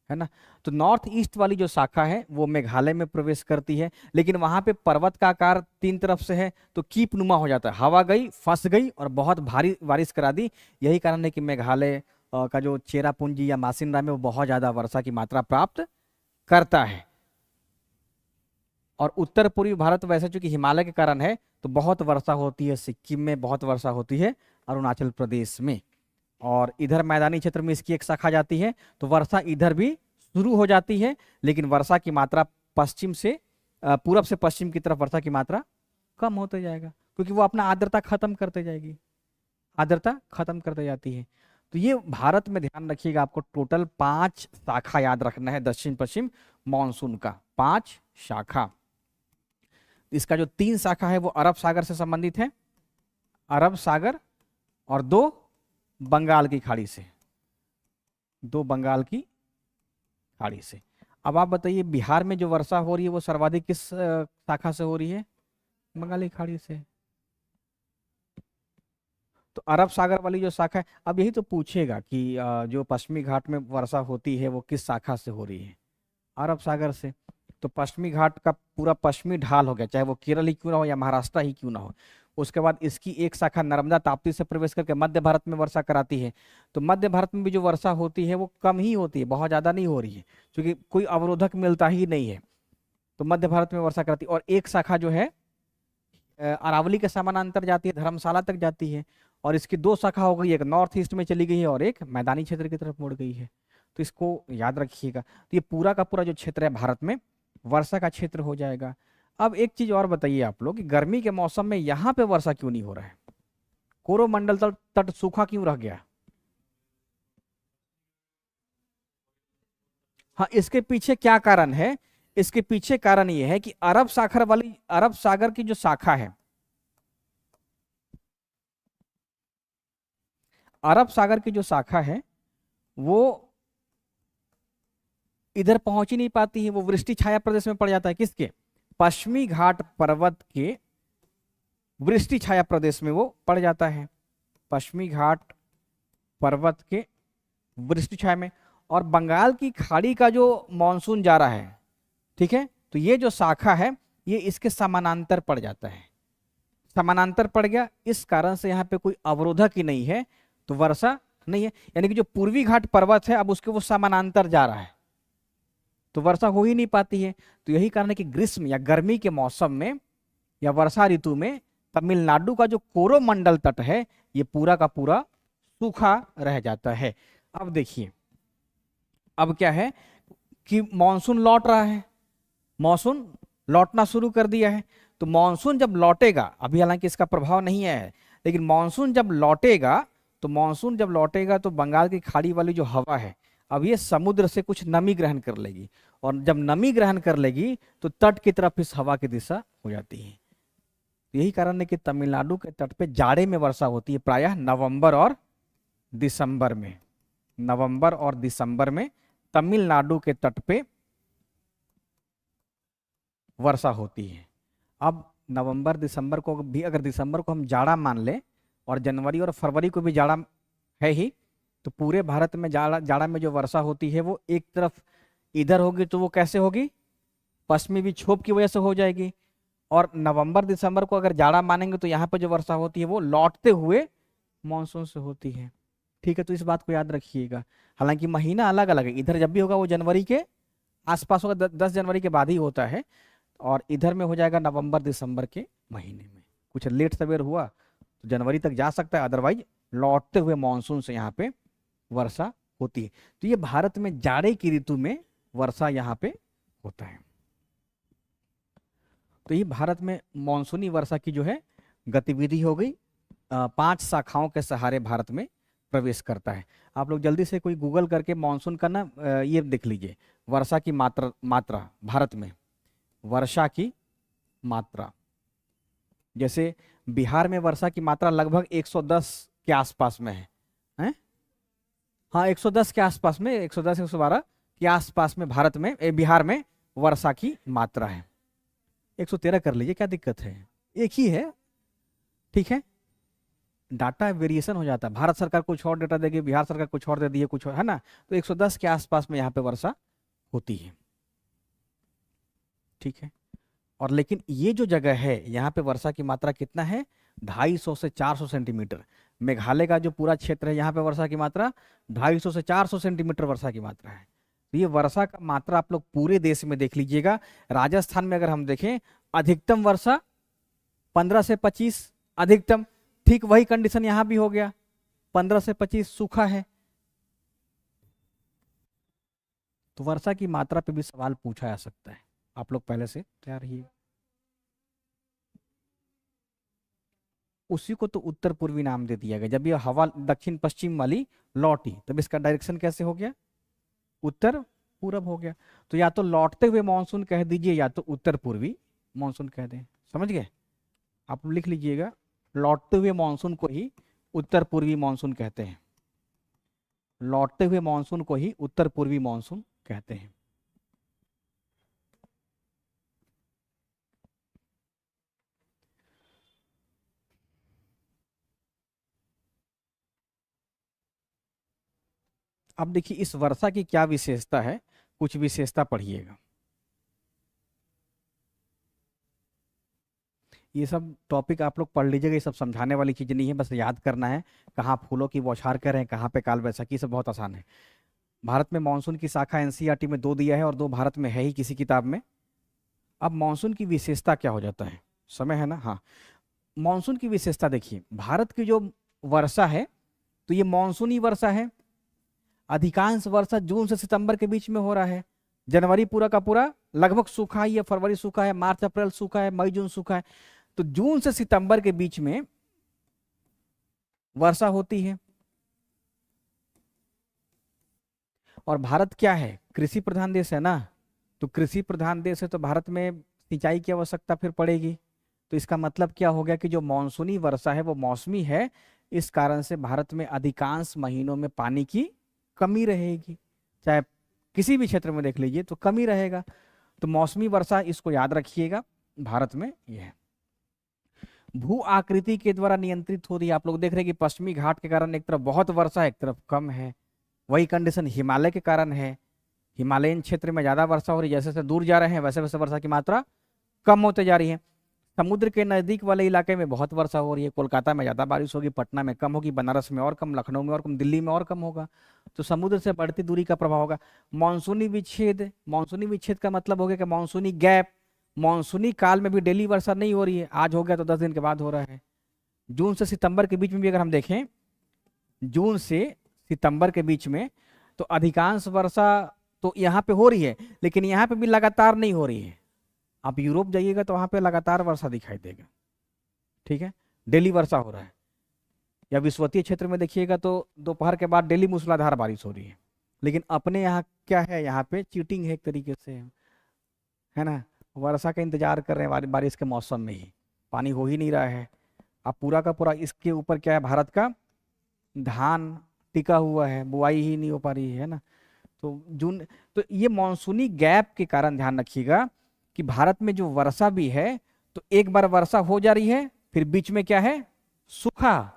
है ना। तो नॉर्थ ईस्ट वाली जो शाखा है वो मेघालय में प्रवेश करती है, लेकिन वहां पे पर्वत का आकार तीन तरफ से है तो कीपनुमा हो जाता है, हवा गई फंस गई और बहुत भारी बारिश करा दी। यही कारण है कि मेघालय का जो चेरापूंजी या मासिनराम है वो बहुत ज्यादा वर्षा की मात्रा प्राप्त करता है। और उत्तर पूर्वी भारत वैसे चूंकि हिमालय के कारण है तो बहुत वर्षा होती है सिक्किम में, बहुत वर्षा होती है अरुणाचल प्रदेश में, और इधर मैदानी क्षेत्र में इसकी एक शाखा जाती है तो वर्षा इधर भी शुरू हो जाती है, लेकिन वर्षा की मात्रा पश्चिम से पूरब से पश्चिम की तरफ वर्षा की मात्रा कम होते जाएगा, क्योंकि वो अपना आर्द्रता खत्म करते जाएगी, आर्द्रता खत्म करते जाती है। तो ये भारत में ध्यान रखिएगा, आपको टोटल 5 शाखा याद रखना है दक्षिण पश्चिम मानसून का, 5 शाखा। इसका जो 3 शाखा है वो अरब सागर से संबंधित है, अरब सागर, और 2 बंगाल की खाड़ी से, 2 बंगाल की खाड़ी से। अब आप बताइए बिहार में जो वर्षा हो रही है वो सर्वाधिक किस शाखा से हो रही है? बंगाली खाड़ी से। तो अरब सागर वाली जो शाखा है, अब यही तो पूछेगा कि जो पश्चिमी घाट में वर्षा होती है वो किस शाखा से हो रही है? अरब सागर से। तो पश्चिमी घाट का पूरा पश्चिमी ढाल हो गया, चाहे वो केरल ही क्यों ना हो या महाराष्ट्र ही क्यों ना हो। उसके बाद इसकी एक शाखा नर्मदा ताप्ती से प्रवेश करके मध्य भारत में वर्षा कराती है। तो मध्य भारत में भी जो वर्षा होती है वो कम ही होती है, बहुत ज़्यादा नहीं हो रही है, क्योंकि कोई अवरोधक मिलता ही नहीं है। तो मध्य भारत में वर्षा कराती है। और एक शाखा जो है अरावली के समानांतर जाती है, धर्मशाला तक जाती है। और इसकी 2 शाखा हो गई, एक नॉर्थ ईस्ट में चली गई है और एक मैदानी क्षेत्र की तरफ मुड़ गई है। तो इसको याद रखिएगा। तो ये पूरा का पूरा जो क्षेत्र है भारत में वर्षा का क्षेत्र हो जाएगा। अब एक चीज और बताइए आप लोग कि गर्मी के मौसम में यहाँ पे वर्षा क्यों नहीं हो रहा है? कोरोमंडल तट सूखा क्यों रह गया? हाँ, इसके पीछे क्या कारण है? इसके पीछे कारण ये है कि अरब सागर की जो शाखा है, अरब सागर की जो शाखा है वो इधर पहुंच ही नहीं पाती है, वो वृष्टि छाया प्रदेश में पड़ जाता है। किसके? पश्चिमी घाट पर्वत के वृष्टि छाया प्रदेश में वो पड़ जाता है, पश्चिमी घाट पर्वत के वृष्टि छाया में। और बंगाल की खाड़ी का जो मानसून जा रहा है, ठीक है, तो ये जो शाखा है ये इसके समानांतर पड़ जाता है, समानांतर पड़ गया, इस कारण से यहाँ पे कोई अवरोधक ही नहीं है, तो वर्षा नहीं है। यानी कि जो पूर्वी घाट पर्वत है अब उसके वो समानांतर जा रहा है तो वर्षा हो ही नहीं पाती है। तो यही कारण है कि ग्रीष्म या गर्मी के मौसम में या वर्षा ऋतु में तमिलनाडु का जो कोरोमंडल तट है ये पूरा का पूरा सूखा रह जाता है। अब देखिए, अब क्या है कि मानसून लौट रहा है, मानसून लौटना शुरू कर दिया है। तो मानसून जब लौटेगा, अभी हालांकि इसका प्रभाव नहीं है, लेकिन मानसून जब लौटेगा तो बंगाल की खाड़ी वाली जो हवा है अब ये समुद्र से कुछ नमी ग्रहण कर लेगी, और जब नमी ग्रहण कर लेगी तो तट की तरफ इस हवा की दिशा हो जाती है। यही कारण है कि तमिलनाडु के तट पे जाड़े में वर्षा होती है, प्रायः नवंबर और दिसंबर में, नवंबर और दिसंबर में तमिलनाडु के तट पे वर्षा होती है। अब नवंबर दिसंबर को भी, अगर दिसंबर को हम जाड़ा मान ले और जनवरी और फरवरी को भी जाड़ा है ही, तो पूरे भारत में जाड़ा में जो वर्षा होती है वो एक तरफ इधर होगी, तो वो कैसे होगी? पश्चिमी विक्षोभ की वजह से हो जाएगी। और नवंबर दिसंबर को अगर जाड़ा मानेंगे तो यहाँ पर जो वर्षा होती है वो लौटते हुए मानसून से होती है। ठीक है, तो इस बात को याद रखिएगा। हालांकि महीना अलग अलग है, इधर जब भी होगा वो जनवरी के आसपास होगा, 10 जनवरी के बाद ही होता है, और इधर में हो जाएगा नवंबर दिसंबर के महीने में। कुछ लेट सवेर हुआ तो जनवरी तक जा सकता है, अदरवाइज लौटते हुए मानसून से यहाँ पे वर्षा होती है। तो ये भारत में जाड़े की ऋतु में वर्षा यहाँ पे होता है। तो ये भारत में मानसूनी वर्षा की जो है गतिविधि हो गई 5 शाखाओं के सहारे भारत में प्रवेश करता है। आप लोग जल्दी से कोई गूगल करके मानसून का ना ये देख लीजिए, वर्षा की मात्रा मात्रा भारत में, वर्षा की मात्रा। जैसे बिहार में वर्षा की मात्रा लगभग 110 के आसपास में है, हैं? हाँ 110 के आसपास में, 110 112 के आसपास में भारत में बिहार में वर्षा की मात्रा है। 113 कर लीजिए, क्या दिक्कत है, एक ही है, ठीक है। डाटा वेरिएशन हो जाता है, भारत सरकार कुछ और डेटा देगी, बिहार सरकार कुछ और दे दी है, कुछ और, है ना। तो 110 के आसपास में यहाँ पे वर्षा होती है, ठीक है। और लेकिन ये जो जगह है यहाँ पे वर्षा की मात्रा कितना है, 250 से 400 सेंटीमीटर। मेघालय का जो पूरा क्षेत्र है यहाँ पे वर्षा की मात्रा 250 से 400 सेंटीमीटर वर्षा की मात्रा है। तो ये वर्षा का मात्रा आप लोग पूरे देश में देख लीजिएगा। राजस्थान में अगर हम देखें, अधिकतम वर्षा 15 से 25, अधिकतम, ठीक वही कंडीशन यहाँ भी हो गया, 15 से 25 सूखा है। तो वर्षा की मात्रा पे भी सवाल पूछा जा सकता है, आप लोग पहले से तैयार रहिए। उसी को तो उत्तर पूर्वी नाम दे दिया गया। जब ये हवा दक्षिण पश्चिम वाली लौटी तब इसका डायरेक्शन कैसे हो गया, उत्तर पूरब हो गया। तो या तो लौटते हुए मानसून कह दीजिए या तो उत्तर पूर्वी मानसून कह दें, समझ गए। आप लिख लीजिएगा, लौटते हुए मानसून को ही उत्तर पूर्वी मानसून कहते हैं, लौटते हुए मानसून को ही उत्तर पूर्वी मानसून कहते हैं। अब देखिए इस वर्षा की क्या विशेषता है, कुछ विशेषता पढ़िएगा। ये सब टॉपिक आप लोग पढ़ लीजिएगा, ये सब समझाने वाली चीज नहीं है, बस याद करना है। कहाँ फूलों की बौछार कर रहे हैं, कहाँ पे काल वैसाखी, सब बहुत आसान है। भारत में मानसून की शाखा एनसीईआरटी में 2 दिया है और 2 भारत में है ही किसी किताब में। अब मानसून की विशेषता क्या हो जाता है, समय है ना, हाँ। मानसून की विशेषता देखिए, भारत की जो वर्षा है तो ये मानसूनी वर्षा है। अधिकांश वर्षा जून से सितंबर के बीच में हो रहा है। जनवरी पूरा का पूरा लगभग सूखा ही है, फरवरी सूखा है, मार्च अप्रैल सूखा है, मई जून सूखा है। तो जून से सितंबर के बीच में वर्षा होती है। और भारत क्या है, कृषि प्रधान देश है ना, तो कृषि प्रधान देश है तो भारत में सिंचाई की आवश्यकता फिर पड़ेगी। तो इसका मतलब क्या हो गया कि जो मानसूनी वर्षा है वो मौसमी है, इस कारण से भारत में अधिकांश महीनों में पानी की कमी रहेगी। चाहे किसी भी क्षेत्र में देख लीजिए तो कमी रहेगा। तो मौसमी वर्षा, इसको याद रखिएगा, भारत में यह है। भू आकृति के द्वारा नियंत्रित हो रही है। आप लोग देख रहे हैं कि पश्चिमी घाट के कारण एक तरफ बहुत वर्षा है, एक तरफ कम है। वही कंडीशन हिमालय के कारण है, हिमालयन क्षेत्र में ज्यादा वर्षा हो रही है, जैसे जैसे दूर जा रहे हैं वैसे वैसे वर्षा की मात्रा कम होते जा रही है। समुद्र के नजदीक वाले इलाके में बहुत वर्षा हो रही है, कोलकाता में ज्यादा बारिश होगी, पटना में कम होगी, बनारस में और कम, लखनऊ में और कम, दिल्ली में और कम होगा। तो समुद्र से बढ़ती दूरी का प्रभाव होगा। मानसूनी विच्छेद, मानसूनी विच्छेद का मतलब हो गया कि मानसूनी गैप, मानसूनी काल में भी डेली वर्षा नहीं हो रही है, आज हो गया तो 10 दिन के बाद हो रहा है। जून से सितंबर के बीच में भी अगर हम देखें, जून से सितंबर के बीच में तो अधिकांश वर्षा तो यहाँ पे हो रही है, लेकिन यहाँ पे भी लगातार नहीं हो रही है। आप यूरोप जाइएगा तो वहां पे लगातार वर्षा दिखाई देगा, ठीक है, डेली वर्षा हो रहा है। या विश्वतीय क्षेत्र में देखिएगा तो दोपहर के बाद डेली मूसलाधार बारिश हो रही है। लेकिन अपने यहाँ क्या है, यहाँ पे चीटिंग है एक तरीके से, है ना। वर्षा का इंतजार कर रहे हैं बारिश के मौसम में ही, पानी हो ही नहीं रहा है। अब पूरा का पूरा इसके ऊपर क्या है, भारत का धान टिका हुआ है, बुआई ही नहीं हो पा रही है ना। तो जून, तो ये मानसूनी गैप के कारण ध्यान रखिएगा कि भारत में जो वर्षा भी है तो एक बार वर्षा हो जा रही है, फिर बीच में क्या है, सूखा,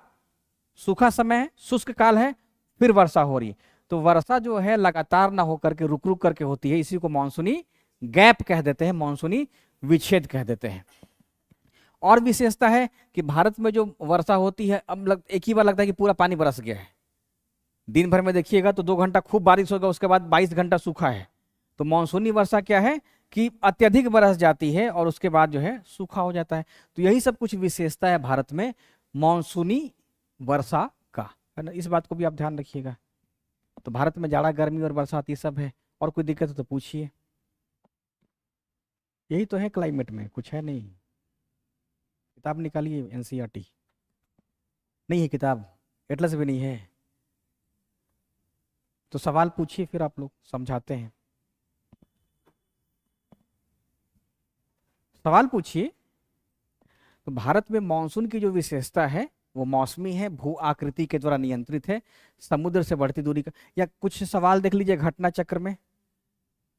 सूखा समय है, शुष्क काल है, फिर वर्षा हो रही है। तो वर्षा जो है लगातार ना होकर के रुक रुक करके होती है, इसी को मानसूनी गैप कह देते हैं, मानसूनी विच्छेद कह देते हैं। और विशेषता है कि भारत में जो वर्षा होती है, अब एक ही बार लगता है कि पूरा पानी बरस गया है। दिन भर में देखिएगा तो 2 घंटा खूब बारिश होगा, उसके बाद 22 घंटा सूखा है। तो मानसूनी वर्षा क्या है कि अत्यधिक बरस जाती है और उसके बाद जो है सूखा हो जाता है। तो यही सब कुछ विशेषता है भारत में मानसूनी वर्षा का, है ना। इस बात को भी आप ध्यान रखिएगा। तो भारत में जाड़ा, गर्मी और बरसात ये सब है। और कोई दिक्कत है तो पूछिए। यही तो है क्लाइमेट में, कुछ है नहीं। किताब निकालिए, एनसीईआरटी नहीं है किताब, एटलस भी नहीं है। तो सवाल पूछिए, फिर आप लोग समझाते हैं। सवाल पूछिए। तो भारत में मानसून की जो विशेषता है वो मौसमी है, भू आकृति के द्वारा नियंत्रित है, समुद्र से बढ़ती दूरी का। या कुछ सवाल देख लीजिए घटना चक्र में।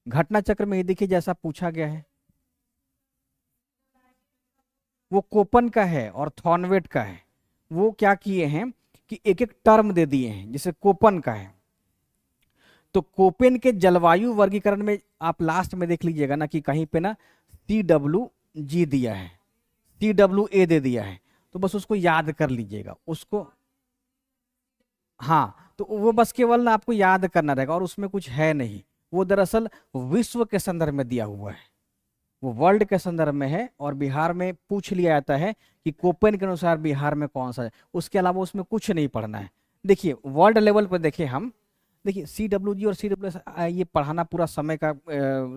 घटना चक्र में ये देखिए जैसा पूछा गया है, वो कोपन का है और थॉर्नवेट का है। वो क्या किए हैं कि एक एक टर्म दे दिए हैं, जैसे कोपन का है तो कोपेन के जलवायु वर्गीकरण में आप लास्ट में देख लीजिएगा ना कि कहीं पे ना CWG दिया है, CWA दे दिया है, तो बस उसको याद कर लीजिएगा उसको। हाँ, तो वो बस केवल ना आपको याद करना रहेगा, और उसमें कुछ है नहीं। वो दरअसल विश्व के संदर्भ में दिया हुआ है, वो वर्ल्ड के संदर्भ में है, और बिहार में पूछ लिया जाता है कि कोपेन के अनुसार बिहार में कौन सा है। उसके अलावा उसमें कुछ नहीं पढ़ना है। देखिए वर्ल्ड लेवल पर देखिए हम, देखिए CWG और CWS ये पढ़ाना पूरा समय का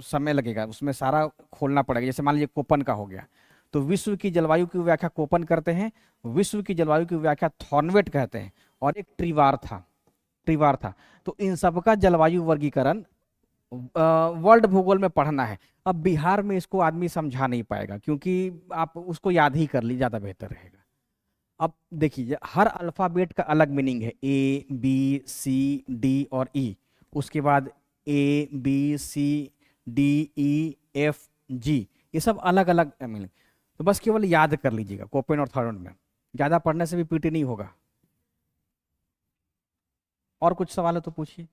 समय लगेगा, उसमें सारा खोलना पड़ेगा। जैसे मान लीजिए कोपन का हो गया, तो विश्व की जलवायु की व्याख्या कोपन करते हैं, विश्व की जलवायु की व्याख्या थॉर्नवेट कहते हैं, और एक ट्रिवार था। तो इन सबका जलवायु वर्गीकरण वर्ल्ड भूगोल में पढ़ना है। अब बिहार में इसको आदमी समझा नहीं पाएगा, क्योंकि आप उसको याद ही कर ली, ज्यादा बेहतर रहेगा। अब देखिए हर अल्फाबेट का अलग मीनिंग है, A B C D और E। उसके बाद ABCDEFG, ये सब अलग अलग मीनिंग। तो बस केवल याद कर लीजिएगा कोपेन और थॉर्नवेट में, ज्यादा पढ़ने से भी पीटी नहीं होगा। और कुछ सवाल है तो पूछिए,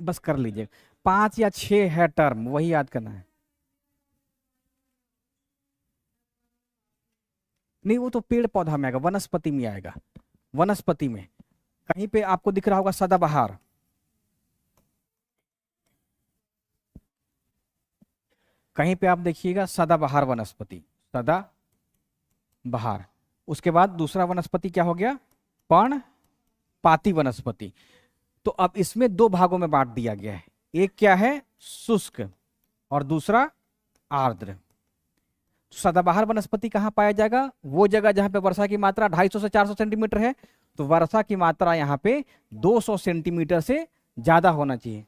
बस कर लीजिए। 5 या 6 है टर्म, वही याद करना है। नहीं, वो तो पेड़ पौधा में आएगा, वनस्पति में आएगा। वनस्पति में कहीं पे आपको दिख रहा होगा सदाबहार, कहीं पे आप देखिएगा सदाबहार वनस्पति, सदाबहार। उसके बाद दूसरा वनस्पति क्या हो गया, पर्णपाती वनस्पति। तो अब इसमें दो भागों में बांट दिया गया है, एक क्या है शुष्क और दूसरा आर्द्र। सदाबहार वनस्पति कहाँ पाया जाएगा, वो जगह जहां पे वर्षा की मात्रा 250 से 400 सेंटीमीटर है, तो वर्षा की मात्रा यहाँ पे 200 सेंटीमीटर से ज्यादा होना चाहिए।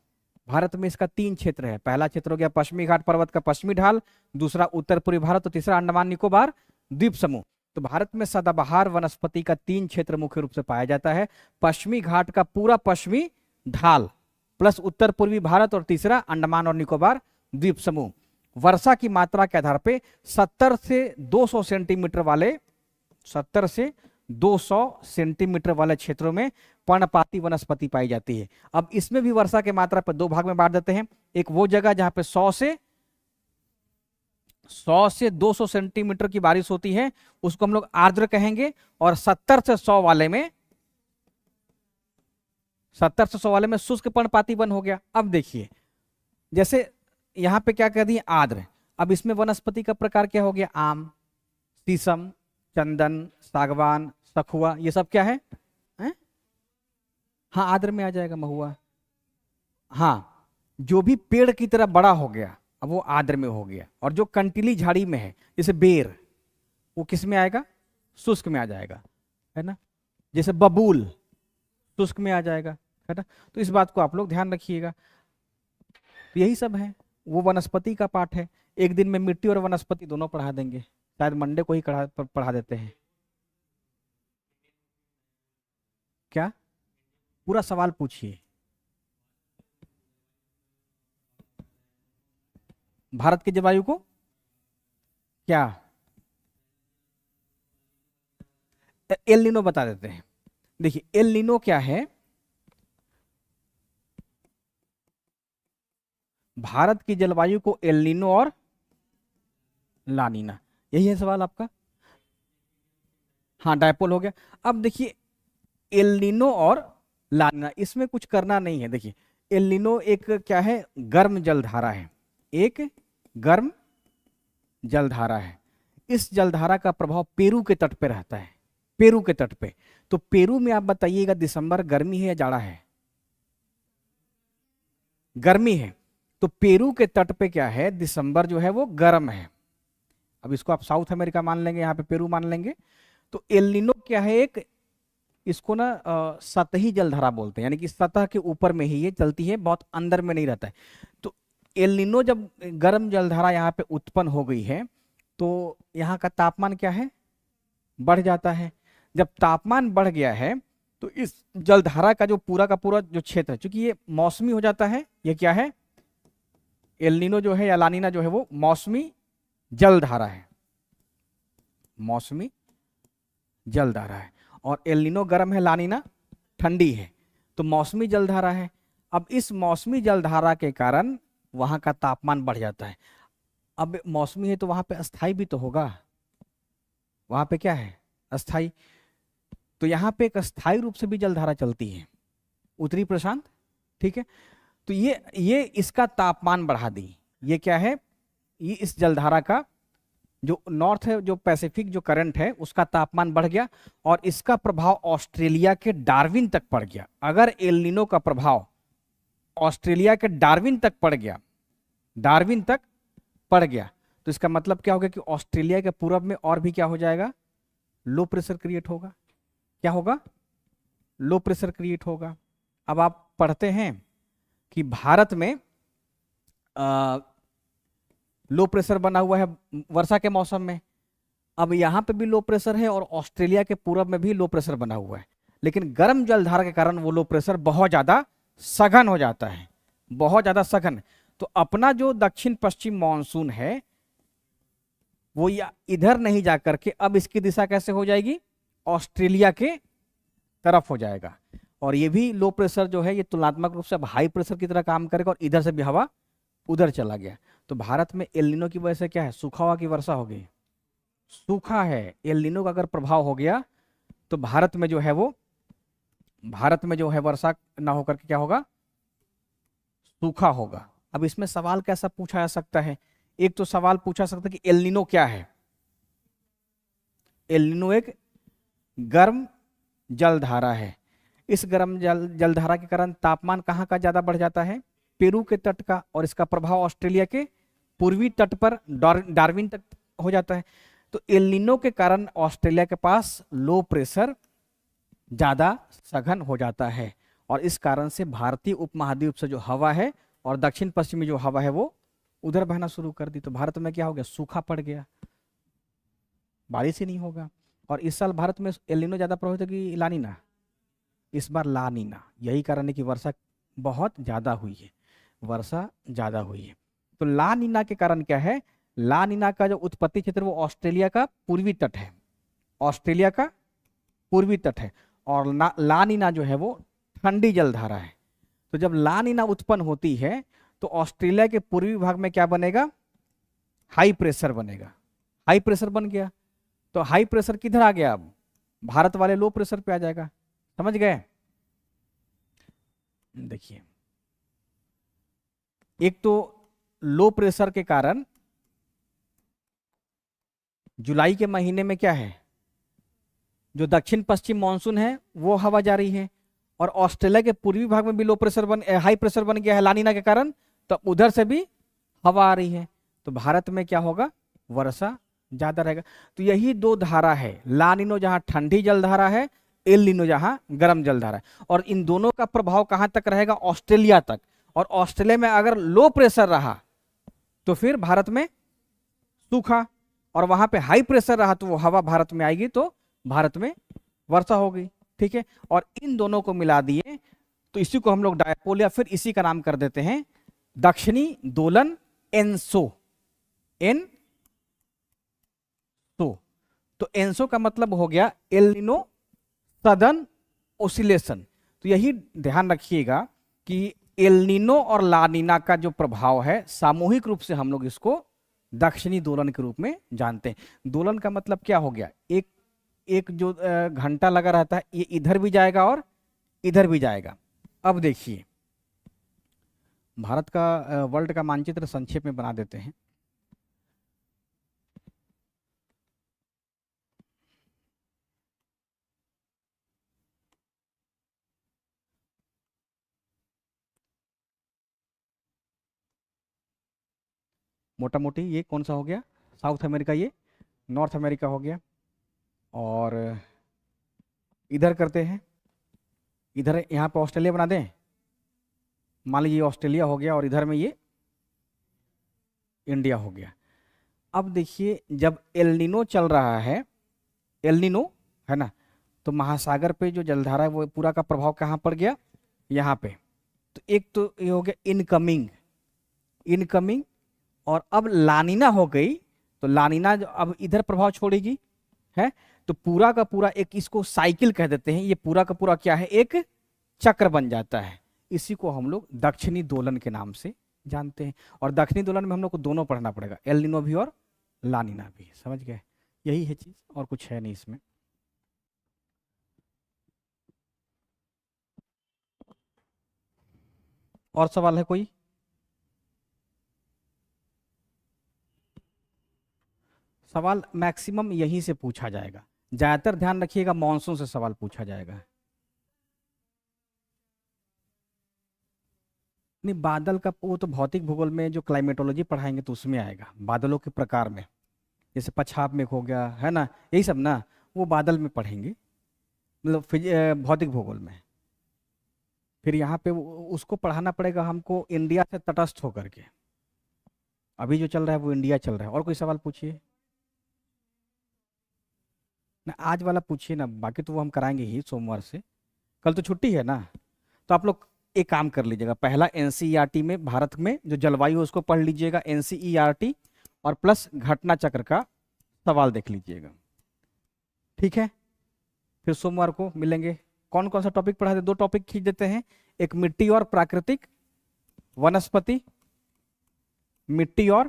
भारत में इसका 3 क्षेत्र है। पहला क्षेत्र हो गया पश्चिमी घाट पर्वत का पश्चिमी ढाल, दूसरा उत्तर पूर्वी भारत, और तीसरा अंडमान निकोबार द्वीप समूह। तो भारत में सदाबहार वनस्पति का 3 क्षेत्र मुख्य रूप से पाया जाता है, पश्चिमी घाट का पूरा पश्चिमी ढाल प्लस उत्तर पूर्वी भारत, और तीसरा अंडमान और निकोबार द्वीप समूह। वर्षा की मात्रा के आधार पे 70 से 200 सेंटीमीटर वाले 70 से 200 सेंटीमीटर वाले क्षेत्रों में पर्णपाती वनस्पति पाई जाती है। अब इसमें भी वर्षा की मात्रा पर 2 भाग में बांट देते हैं। एक वो जगह जहां पे 100 से 200 सेंटीमीटर की बारिश होती है, उसको हम लोग आर्द्र कहेंगे, और 70 से 100 वाले में 70 से 100 वाले में शुष्क पर्णपाती वन हो गया। अब देखिए जैसे यहां पे क्या कह दिए आर्द्र, अब इसमें वनस्पति का प्रकार क्या हो गया, आम, शीशम, चंदन, सागवान, सखुआ, ये सब क्या है, हाँ आर्द्र में आ जाएगा, महुआ। हाँ, जो भी पेड़ की तरह बड़ा हो गया अब वो आर्द्र में हो गया, और जो कंटीली झाड़ी में है जैसे बेर, वो किस में आएगा, शुष्क में आ जाएगा, है ना। जैसे बबूल शुष्क में आ जाएगा, है ना। तो इस बात को आप लोग ध्यान रखिएगा। तो यही सब है, वो वनस्पति का पाठ है। एक दिन में मिट्टी और वनस्पति दोनों पढ़ा देंगे, शायद मंडे को ही पढ़ा देते हैं। क्या, पूरा सवाल पूछिए। भारत की जलवायु को क्या, एल नीनो बता देते हैं। देखिए एल नीनो क्या है, भारत की जलवायु को एल नीनो और लानीना, यही है सवाल आपका। हाँ डायपोल हो गया। अब देखिए एल नीनो और लानीना, इसमें कुछ करना नहीं है। देखिए एल नीनो एक क्या है, गर्म जलधारा है, एक गर्म जलधारा है। इस जलधारा का प्रभाव पेरू के तट पे रहता है, पेरू के तट पे। तो पेरू में आप बताइएगा दिसंबर गर्मी है या जाड़ा है, गर्मी है। तो पेरू के तट पे क्या है, दिसंबर जो है वो गर्म है। अब इसको आप साउथ अमेरिका मान लेंगे, यहाँ पे पेरू मान लेंगे। तो एल नीनो क्या है, एक इसको ना सतही जलधारा बोलते हैं, यानी कि सतह के ऊपर में ही ये चलती है, बहुत अंदर में नहीं रहता है। तो एल नीनो जब गर्म जलधारा यहाँ पे उत्पन्न हो गई है तो यहाँ का तापमान क्या है, बढ़ जाता है। जब तापमान बढ़ गया है तो इस जलधारा का जो पूरा का पूरा जो क्षेत्र है, चूंकि ये मौसमी हो जाता है, ये क्या है, एल नीनो जो है या लानीना जो है वो मौसमी जलधारा है, मौसमी जलधारा है। और एल नीनो गर्म है, लानीना ठंडी है, तो मौसमी जलधारा है। अब इस मौसमी जलधारा के कारण वहां का तापमान बढ़ जाता है। अब मौसमी है तो वहां पे अस्थाई भी तो होगा, वहां पे क्या है, अस्थाई। तो यहाँ पे एक अस्थाई रूप से भी जलधारा चलती है, उत्तरी प्रशांत, ठीक है। तो ये इसका तापमान बढ़ा दी, ये क्या है, ये इस जलधारा का जो नॉर्थ है, जो पैसिफिक जो करंट है उसका तापमान बढ़ गया और इसका प्रभाव ऑस्ट्रेलिया के डार्विन तक पड़ गया। अगर एल नीनो का प्रभाव ऑस्ट्रेलिया के डार्विन तक पड़ गया, डार्विन तक पड़ गया, तो इसका मतलब क्या होगा कि ऑस्ट्रेलिया के पूरब में और भी क्या हो जाएगा, लो प्रेशर क्रिएट होगा। क्या होगा, लो प्रेशर क्रिएट होगा। अब आप पढ़ते हैं कि भारत में लो प्रेशर बना हुआ है वर्षा के मौसम में। अब यहाँ पे भी लो प्रेशर है और ऑस्ट्रेलिया के पूरब में भी लो प्रेशर बना हुआ है, लेकिन गर्म जलधारा के कारण वो लो प्रेशर बहुत ज्यादा सघन हो जाता है, बहुत ज्यादा सघन। तो अपना जो दक्षिण पश्चिम मानसून है वो या इधर नहीं जा करके अब इसकी दिशा कैसे हो जाएगी, ऑस्ट्रेलिया के तरफ हो जाएगा। और ये भी लो प्रेशर जो है ये तुलनात्मक रूप से अब हाई प्रेशर की तरह काम करेगा और इधर से भी हवा उधर चला गया। तो भारत में एल नीनो की वजह से क्या है, सूखा हुआ की वर्षा हो गई, सूखा है। एल नीनो का अगर प्रभाव हो गया तो भारत में जो है वो, भारत में जो है वर्षा ना होकर के क्या होगा, सूखा होगा। अब इसमें सवाल कैसा पूछा जा सकता है, एक तो सवाल पूछा सकता है कि एल नीनो क्या है। एल नीनो एक गर्म जलधारा है। इस गर्म जलधारा के कारण तापमान कहाँ का ज्यादा बढ़ जाता है, पेरू के तट का, और इसका प्रभाव ऑस्ट्रेलिया के पूर्वी तट पर डार्विन तक हो जाता है। तो एल नीनो के कारण ऑस्ट्रेलिया के पास लो प्रेशर ज्यादा सघन हो जाता है और इस कारण से भारतीय उपमहाद्वीप से जो हवा है और दक्षिण पश्चिमी जो हवा है वो उधर बहना शुरू कर दी। तो भारत में क्या हो गया, सूखा पड़ गया, बारिश ही नहीं होगा। और इस साल भारत में एल नीनो ज्यादा प्रभावित है कि लानीना, इस बार ला नीना। यही कारण है कि वर्षा बहुत ज्यादा हुई है, वर्षा ज्यादा हुई है। तो ला नीना के कारण क्या है, ला नीना का जो उत्पत्ति क्षेत्र वो ऑस्ट्रेलिया का पूर्वी तट है, ऑस्ट्रेलिया का पूर्वी तट है। और ला नीना जो है वो ठंडी जलधारा है। तो जब ला नीना उत्पन्न होती है तो ऑस्ट्रेलिया के पूर्वी भाग में क्या बनेगा, हाई प्रेशर बनेगा, हाई प्रेशर बन गया। तो हाई प्रेशर किधर आ गया, अब भारत वाले लो प्रेशर पे आ जाएगा, समझ गए। देखिए, एक तो लो प्रेशर के कारण जुलाई के महीने में क्या है, जो दक्षिण पश्चिम मानसून है वो हवा जा रही है और ऑस्ट्रेलिया के पूर्वी भाग में भी लो प्रेशर हाई प्रेशर बन गया है लानीना के कारण, तो उधर से भी हवा आ रही है। तो भारत में क्या होगा, वर्षा ज्यादा रहेगा। तो यही दो धारा है, ला नीनो जहां ठंडी जलधारा है, एल नीनो जहां गर्म जलधारा है। और इन दोनों का प्रभाव कहां तक रहेगा, ऑस्ट्रेलिया तक। और ऑस्ट्रेलिया में अगर लो प्रेशर रहा तो फिर भारत में सूखा, और वहां पे हाई प्रेशर रहा तो वो हवा भारत में आएगी तो भारत में वर्षा होगी, ठीक है। और इन दोनों को मिला दिए तो इसी को हम लोग डायपोल या फिर इसी का नाम कर देते हैं दक्षिणी दोलन एनसो, एन तो एनसो का मतलब हो गया एल नीनो सदर्न ओसिलेशन। तो यही ध्यान रखिएगा कि एल नीनो और ला नीना का जो प्रभाव है सामूहिक रूप से हम लोग इसको दक्षिणी दोलन के रूप में जानते हैं। दोलन का मतलब क्या हो गया, एक एक जो घंटा लगा रहता है ये इधर भी जाएगा और इधर भी जाएगा। अब देखिए भारत का वर्ल्ड का मानचित्र संक्षेप में बना देते हैं। मोटा मोटी ये कौन सा हो गया, साउथ अमेरिका, ये नॉर्थ अमेरिका हो गया। और इधर करते हैं, इधर यहाँ पे ऑस्ट्रेलिया बना दें, मान लीजिए ऑस्ट्रेलिया हो गया और इधर में ये इंडिया हो गया। अब देखिए जब एलनिनो चल रहा है, एलनिनो है ना, तो महासागर पे जो जलधारा है वो पूरा का प्रभाव कहाँ पड़ गया, यहाँ पे। तो एक तो ये हो गया इनकमिंग, इनकमिंग, और अब लानिना हो गई, तो लानिना जो अब इधर प्रभाव छोड़ेगी है, तो पूरा का पूरा एक इसको साइकिल कह देते हैं, ये पूरा का पूरा क्या है, एक चक्र बन जाता है। इसी को हम लोग दक्षिणी दोलन के नाम से जानते हैं। और दक्षिणी दोलन में हम लोग को दोनों पढ़ना पड़ेगा, एल निनो भी और लानिना भी, समझ गए। यही है चीज, और कुछ है नहीं इसमें। और सवाल है कोई? सवाल मैक्सिमम यहीं से पूछा जाएगा, ज्यादातर ध्यान रखिएगा मॉनसून से सवाल पूछा जाएगा। नहीं, बादल का वो तो भौतिक भूगोल में जो क्लाइमेटोलॉजी पढ़ाएंगे तो उसमें आएगा, बादलों के प्रकार में, जैसे पछाप मेघ हो गया है ना, यही सब ना, वो बादल में पढ़ेंगे, मतलब भौतिक भूगोल में। फिर यहाँ पे उसको पढ़ाना पड़ेगा हमको इंडिया से तटस्थ होकर के, अभी जो चल रहा है वो इंडिया चल रहा है। और कोई सवाल पूछिए ना, आज वाला पूछिए ना, बाकी तो वो हम कराएंगे ही सोमवार से, कल तो छुट्टी है ना। तो आप लोग एक काम कर लीजिएगा, पहला एनसीईआरटी में भारत में जो जलवायु है उसको पढ़ लीजिएगा, एनसीईआरटी, और प्लस घटना चक्र का सवाल देख लीजिएगा, ठीक है। फिर सोमवार को मिलेंगे। कौन कौन सा टॉपिक पढ़ा दे, दो टॉपिक खींच देते हैं, एक मिट्टी और प्राकृतिक वनस्पति, मिट्टी और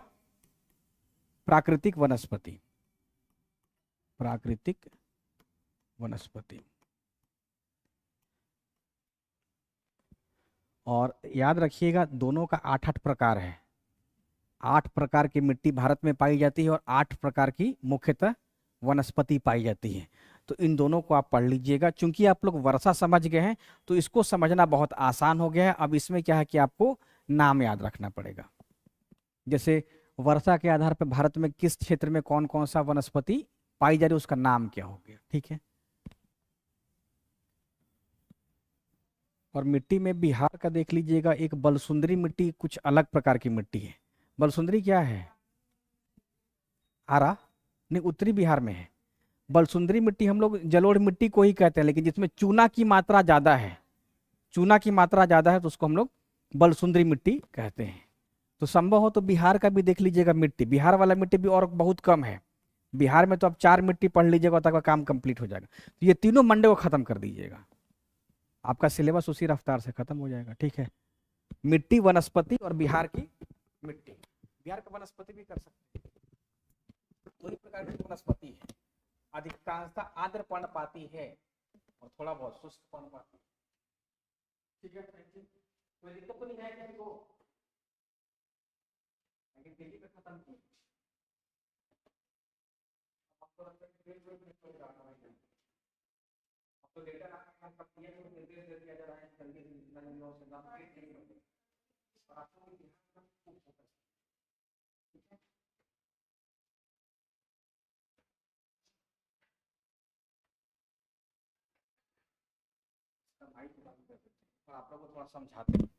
प्राकृतिक वनस्पति, प्राकृतिक वनस्पति। और याद रखिएगा दोनों का 8-8 प्रकार है, 8 प्रकार की मिट्टी भारत में पाई जाती है और 8 प्रकार की मुख्यतः वनस्पति पाई जाती है। तो इन दोनों को आप पढ़ लीजिएगा, चूंकि आप लोग वर्षा समझ गए हैं तो इसको समझना बहुत आसान हो गया है। अब इसमें क्या है कि आपको नाम याद रखना पड़ेगा, जैसे वर्षा के आधार पर भारत में किस क्षेत्र में कौन कौन सा वनस्पति पाई जा रही है उसका नाम क्या हो गया, ठीक है। और मिट्टी में बिहार का देख लीजिएगा, एक बलसुंदरी मिट्टी कुछ अलग प्रकार की मिट्टी है। बलसुंदरी क्या है, आरा नहीं, उत्तरी बिहार में है। बलसुंदरी मिट्टी हम लोग जलोढ़ मिट्टी को ही कहते हैं, लेकिन जिसमें चूना की मात्रा ज्यादा है, चूना की मात्रा ज्यादा है तो उसको हम लोग बलसुंदरी मिट्टी कहते हैं। तो संभव हो तो बिहार का भी देख लीजिएगा मिट्टी, बिहार वाला मिट्टी भी और बहुत कम है बिहार में, तो आप 4 मिट्टी पढ़ लीजिएगा तक काम कंप्लीट हो जाएगा। तो ये तीनों मंडे को खत्म कर दीजिएगा, आपका सिलेबस उसी रफ्तार से खत्म हो जाएगा, ठीक है। मिट्टी, वनस्पति और बिहार की मिट्टी, बिहार का वनस्पति भी कर सकते हैं। दो ही प्रकार की वनस्पति है, अधिकांशतः आर्द्र पर्णपाती है और थोड़ा बहुत शुष्क पर्णपाती, ठीक है। कोई दिक्कत तो नहीं है किसी को, लेकिन दिल्ली पे खत्म की तो लेटर आपके प्रक्रिया को निर्देश दे दिया जा रहा है जल्दी से जितना जल्दी हो सके आप ट्रीट करिए और आपको भी ध्यान रखना खूब फोकस, ठीक है। भाई को बात करते हैं और आप लोगों को थोड़ा समझाते हैं।